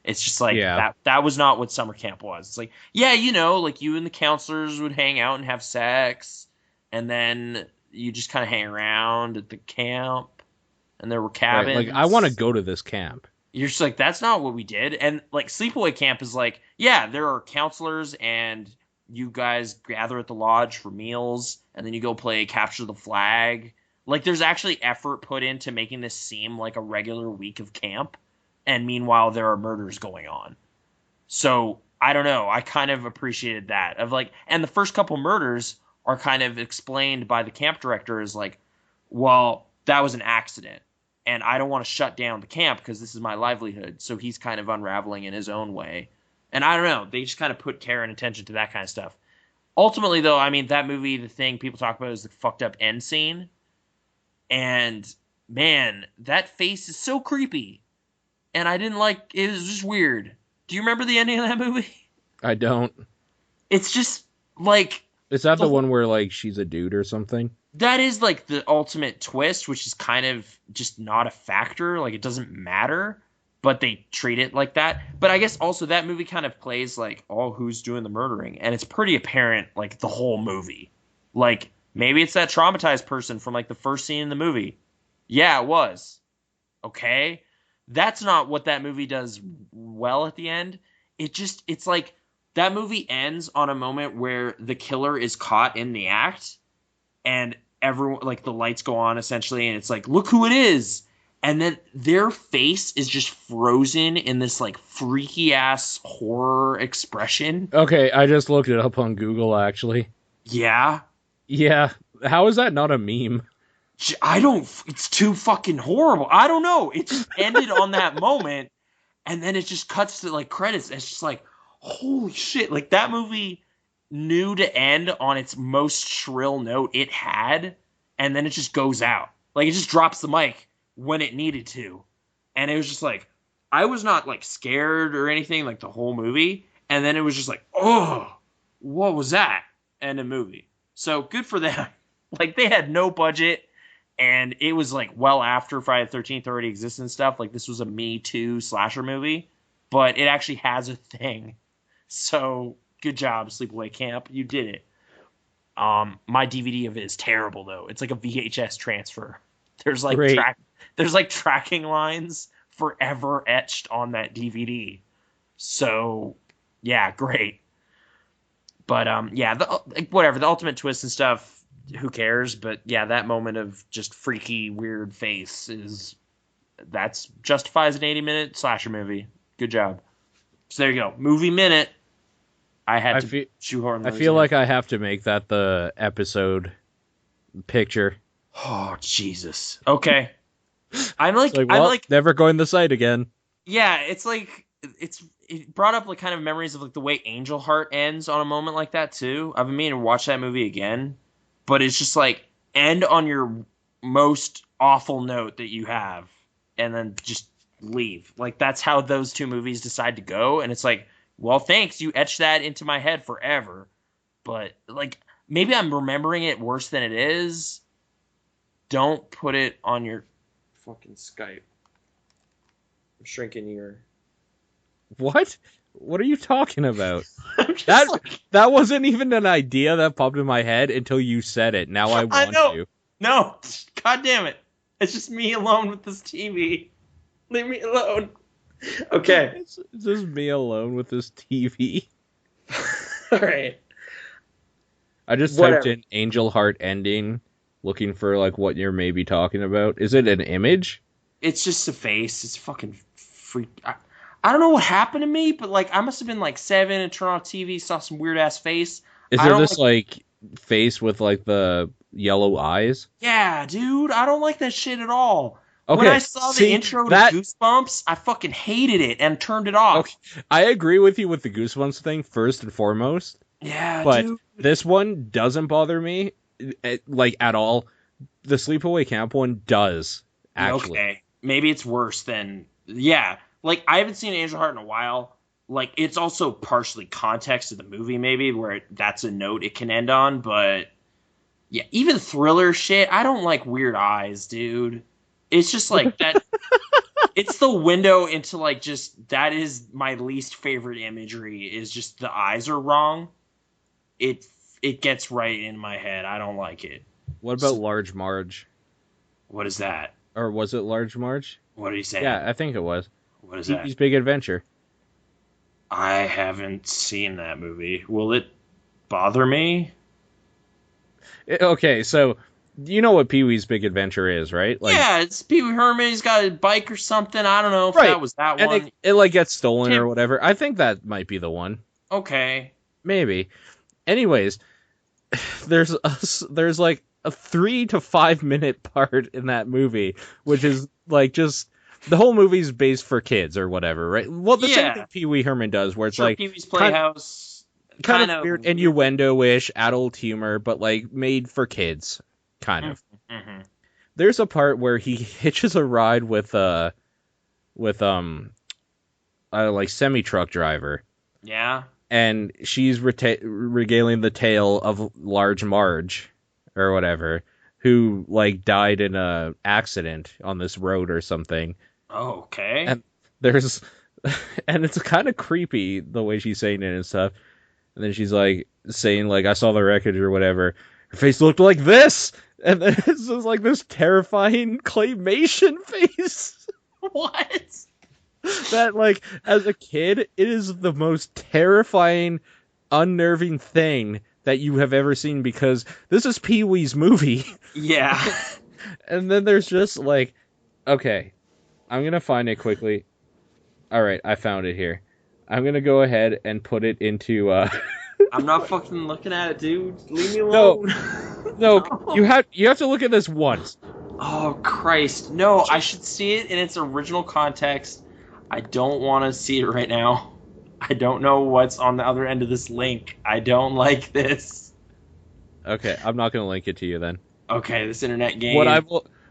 It's just that was not what summer camp was. It's you and the counselors would hang out and have sex, and then you just kind of hang around at the camp, and there were cabins. Right, I want to go to this camp. You're just that's not what we did. And Sleepaway Camp is there are counselors and you guys gather at the lodge for meals, and then you go play Capture the Flag. There's actually effort put into making this seem like a regular week of camp, and meanwhile there are murders going on. So I don't know. I kind of appreciated that and the first couple murders are kind of explained by the camp director as well, that was an accident, and I don't want to shut down the camp because this is my livelihood. So he's kind of unraveling in his own way. And I don't know. They just kind of put care and attention to that kind of stuff. Ultimately, though, I mean, that movie, the thing people talk about is the fucked up end scene. And, man, that face is so creepy. And I didn't it was just weird. Do you remember the ending of that movie? I don't. It's just, Is Is that the one where like she's a dude or something? That is like the ultimate twist, which is kind of just not a factor. Like it doesn't matter, but they treat it like that. But I guess also that movie kind of plays like, oh, who's doing the murdering? And it's pretty apparent like the whole movie. Like maybe it's that traumatized person from like the first scene in the movie. Yeah, it was. Okay. That's not what that movie does well at the end. It's like that movie ends on a moment where the killer is caught in the act and everyone, like, the lights go on essentially and it's like, look who it is. And then their face is just frozen in this like freaky ass horror expression. Okay, I just looked it up on Google actually. Yeah. Yeah, how is that not a meme? It's too fucking horrible. I don't know. It just ended on that moment and then it just cuts to like credits. It's just like, holy shit. Like that movie knew to end on its most shrill note it had, and then it just goes out. Like it just drops the mic when it needed to. And it was just like, I was not like scared or anything like the whole movie. And then it was just like, oh, what was that? And a movie. So good for them. Like they had no budget. And it was like well after Friday the 13th already existed and stuff. Like this was a Me Too slasher movie, but it actually has a thing. So good job, Sleepaway Camp. You did it. My DVD of it is terrible though. It's like a VHS transfer. There's like tracking lines forever etched on that DVD. So yeah, great. But yeah, whatever, the ultimate twist and stuff, who cares? But yeah, that moment of just freaky weird face that's justifies an 80-minute slasher movie. Good job. So there you go. Movie minute. I shoehorn those I feel in. like I have to make that the episode picture. Oh Jesus. Okay. I'm like never going the site again. Yeah, it's like it brought up like kind of memories of like the way Angel Heart ends on a moment like that too. I've been meaning to watch that movie again, but it's just like end on your most awful note that you have, and then just leave. Like that's how those two movies decide to go, and it's like, well, thanks, you etched that into my head forever. But like maybe I'm remembering it worse than it is. Don't put it on your fucking Skype. I'm shrinking your... What? What are you talking about? That wasn't even an idea that popped in my head until you said it. Now I want to. No, god damn it. It's just me alone with this TV. Leave me alone. Okay. It's just me alone with this TV. Alright. I just typed in Angel Heart ending, looking for like what you're maybe talking about. Is it an image? It's just a face. It's fucking freak. I don't know what happened to me, but like I must have been like 7 and turned on TV, saw some weird ass face. Is there this like face with like the yellow eyes? Yeah, dude, I don't like that shit at all. Okay, when I saw the intro to Goosebumps, I fucking hated it and turned it off. Okay. I agree with you with the Goosebumps thing first and foremost. Yeah, but dude. This one doesn't bother me like at all. The Sleepaway Camp one does actually. Okay, maybe it's worse than Like I haven't seen Angel Heart in a while. Like it's also partially context of the movie, maybe where that's a note it can end on. But yeah, even thriller shit. I don't like weird eyes, dude. It's just like that. It's the window into like just that is my least favorite imagery. Is just the eyes are wrong. It gets right in my head. I don't like it. What about Large Marge? What is that? Or was it Large Marge? What did he say? Yeah, I think it was. What is that? Pee-wee's Big Adventure. I haven't seen that movie. Will it bother me? Okay, so you know what Pee-wee's Big Adventure is, right? Like, yeah, it's Pee-wee Herman. He's got a bike or something. I don't know if that was that and one. It like gets stolen or whatever. I think that might be the one. Okay. Maybe. Anyways, there's like a 3 to 5 minute part in that movie, which is like just the whole movie's based for kids or whatever, right? Well, the same thing Pee-wee Herman does, where it's like Pee-wee's Playhouse, kind of weird innuendo-ish adult humor, but like made for kids, kind of. Mm-hmm. There's a part where he hitches a ride with like semi truck driver. Yeah. and she's regaling the tale of Large Marge, or whatever, who like died in a accident on this road or something. Oh, okay. And there's, and it's kind of creepy the way she's saying it and stuff. And then she's like saying like, I saw the wreckage or whatever. Her face looked like this, and then it's just like this terrifying claymation face. What? That like as a kid, it is the most terrifying, unnerving thing that you have ever seen, because this is Pee-wee's movie. Yeah. And then there's just like, okay, I'm gonna find it quickly. All right, I found it here. I'm gonna go ahead and put it into. I'm not fucking looking at it, dude. Leave me alone. No, you have to look at this once. Oh Christ! No, I should see it in its original context. I don't want to see it right now. I don't know what's on the other end of this link. I don't like this. Okay, I'm not gonna link it to you then. Okay, this internet game.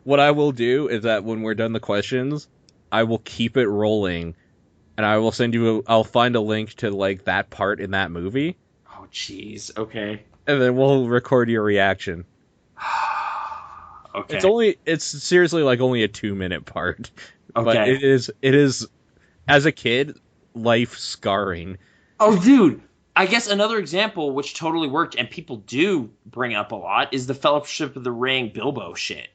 What I will do is that when we're done the questions, I will keep it rolling, and I will send you. I'll find a link to like that part in that movie. Oh jeez. Okay. And then we'll record your reaction. Okay. It's seriously like only a 2-minute part. Okay. But it is as a kid, life scarring. Oh dude, I guess another example which totally worked and people do bring up a lot is the Fellowship of the Ring Bilbo shit.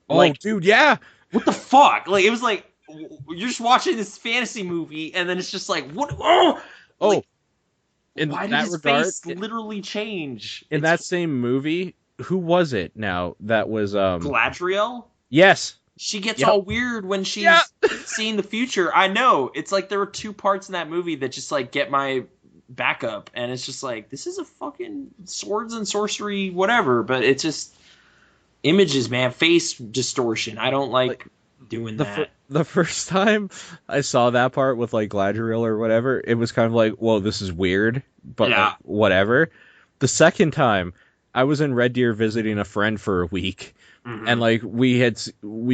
Oh like, dude, yeah. What the fuck? Like it was like you're just watching this fantasy movie and then it's just like what like, in why did that his regard, face literally change? In that same movie, who was it now? That was Galadriel? Yes. She gets all weird when she's seeing the future. I know. It's like there were 2 parts in that movie that just like get my back up, and it's just like this is a fucking swords and sorcery whatever, but it's just images, man, face distortion. I don't like doing that. The first time I saw that part with like Galadriel or whatever, it was kind of like, whoa, this is weird, but like, whatever. The second time, I was in Red Deer visiting a friend for a week, and like we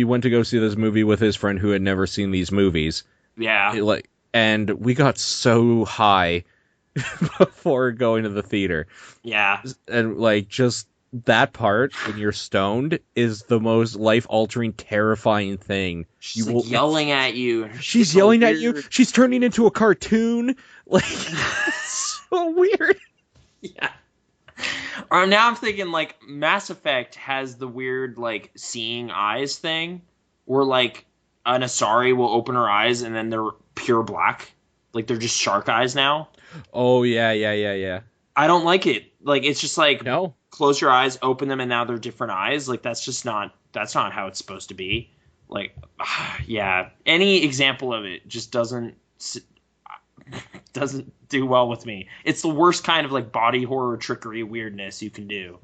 went to go see this movie with his friend who had never seen these movies. Yeah. And we got so high before going to the theater. Yeah. And like just that part when you're stoned is the most life-altering, terrifying thing. She's like yelling at you. She's yelling at you. She's turning into a cartoon. Like, it's so weird. Yeah. Or now I'm thinking like Mass Effect has the weird like seeing eyes thing, where like an Asari will open her eyes and then they're pure black, like they're just shark eyes now. Oh yeah. I don't like it. Like it's just like no. Close your eyes, open them, and now they're different eyes. Like that's not how it's supposed to be. Like, yeah, any example of it just doesn't do well with me. It's the worst kind of like body horror trickery weirdness you can do.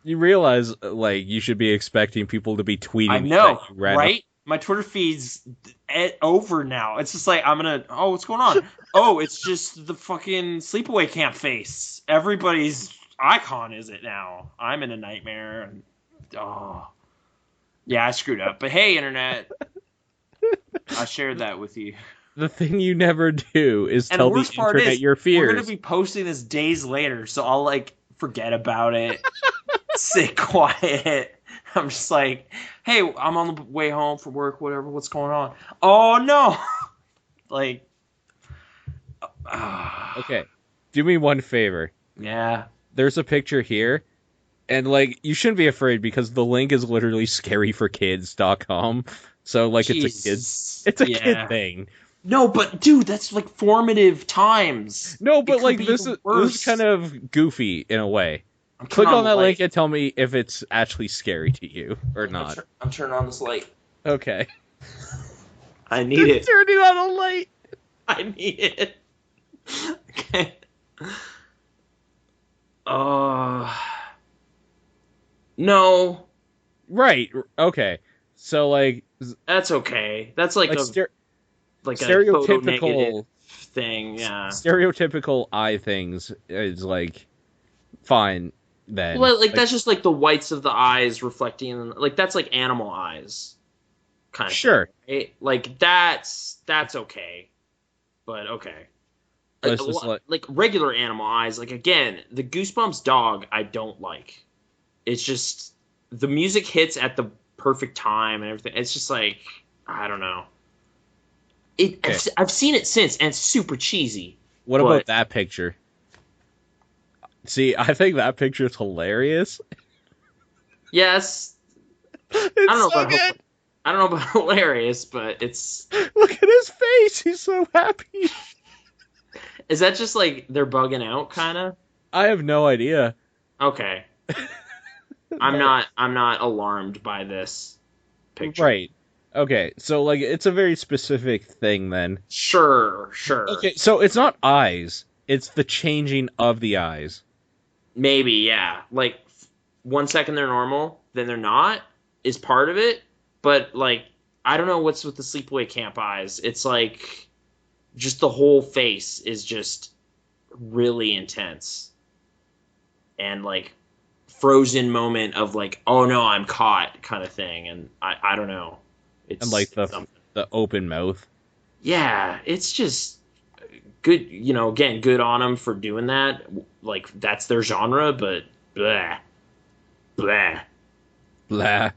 You realize like you should be expecting people to be tweeting. I know, right? My Twitter feed's over now. It's just like what's going on? Oh, it's just the fucking sleepaway camp face. Everybody's icon is it now. I'm in a nightmare. Yeah, I screwed up. But hey, internet, I shared that with you. The thing you never do is tell the internet your fears. We're gonna be posting this days later, so I'll like forget about it, sit quiet. I'm just like, hey, I'm on the way home from work, whatever. What's going on? Oh no! Like, okay, do me one favor. Yeah. There's a picture here, and like you shouldn't be afraid because the link is literally scaryforkids.com. So like it's a kid thing. No, but dude, that's like formative times. No, but like this is kind of goofy in a way. Click on that link and tell me if it's actually scary to you or not. I'm turning on this light. Okay. I need it. Turning on a light. I need it. Okay. No. Right. Okay. So like that's okay. That's like a stereotypical thing. Yeah. Stereotypical eye things is like fine then. Well, like that's just like the whites of the eyes reflecting. Like that's like animal eyes. Kind of. Sure. Thing, right? Like that's okay. But okay. It's just Like regular animal eyes. Like again, the Goosebumps dog I don't like. It's just the music hits at the perfect time and everything. It's just like I don't know. okay. I've seen it since and it's super cheesy. What But about that picture? See, I think that picture is hilarious. yes, I don't It's know so about good. I don't know about hilarious, but it's Look at his face. He's so happy. is that just like they're bugging out kind of? I have no idea. Okay. But I'm not alarmed by this picture. right. Okay. So like it's a very specific thing then. Sure, sure. Okay, so it's not eyes. It's the changing of the eyes. Maybe, yeah. Like 1 second they're normal, then they're not is part of it, but like I don't know what's with the sleepaway camp eyes. It's like just the whole face is just really intense. And like frozen moment of like, oh no, I'm caught kind of thing and I don't know. And like It's something. the open mouth. Yeah, it's just good, again, good on them for doing that. Like that's their genre, but blah, blah. Blah.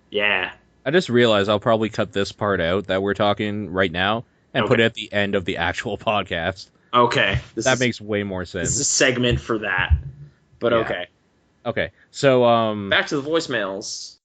Yeah. I just realized I'll probably cut this part out that we're talking right now and put Okay. it at the end of the actual podcast. Okay. That makes way more This is a sense. segment for that. But Yeah. okay. Okay. So Back to the voicemails.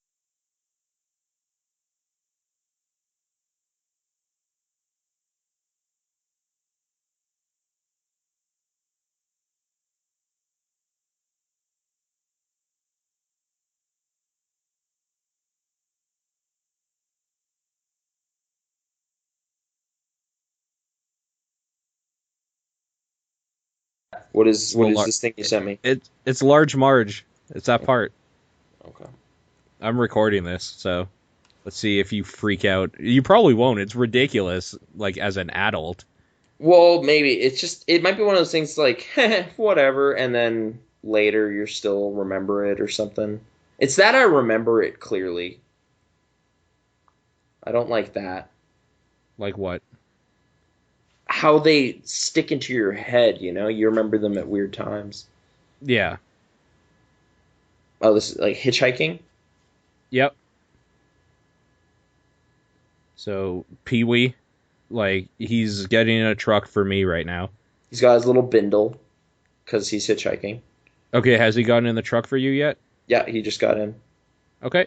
What so is this thing you sent me? it's Large Marge. It's that part. Okay. I'm recording this, so let's see if you freak out. You probably won't. It's ridiculous like as an adult. Well, maybe it might be one of those things like whatever, and then later you still remember it or something. It's that I remember it clearly. I don't like that. Like what? How they stick into your head, you remember them at weird times. Yeah. Oh, this is like hitchhiking. Yep. So Pee-wee, like he's getting in a truck for me right now. He's got his little bindle because he's hitchhiking. Okay, has he gotten in the truck for you yet? Yeah, he just got in. Okay.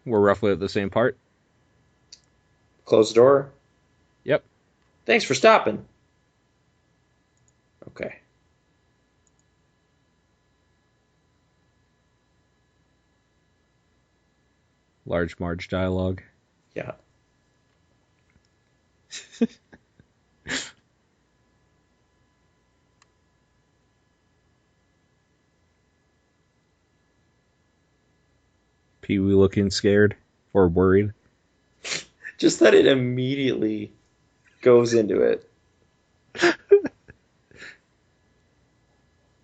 We're roughly at the same part. Close the door. Yep. Thanks for stopping. Okay. Large Marge dialogue. Yeah. Pee-wee looking scared or worried. Just that it immediately goes into it.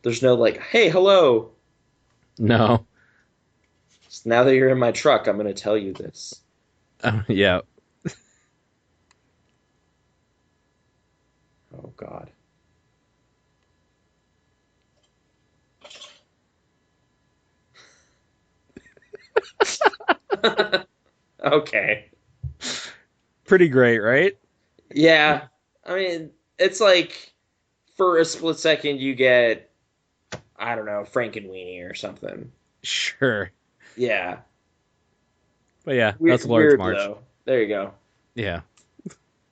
There's no like, hey, hello. No. So now that you're in my truck, I'm going to tell you this. Yeah. Oh, God. Okay. Pretty great, right? Yeah. I mean, it's like for a split second you get, I don't know, Frankenweenie or something. Sure. Yeah. But yeah, Weird, that's Large weird Marge. though. There you go. Yeah.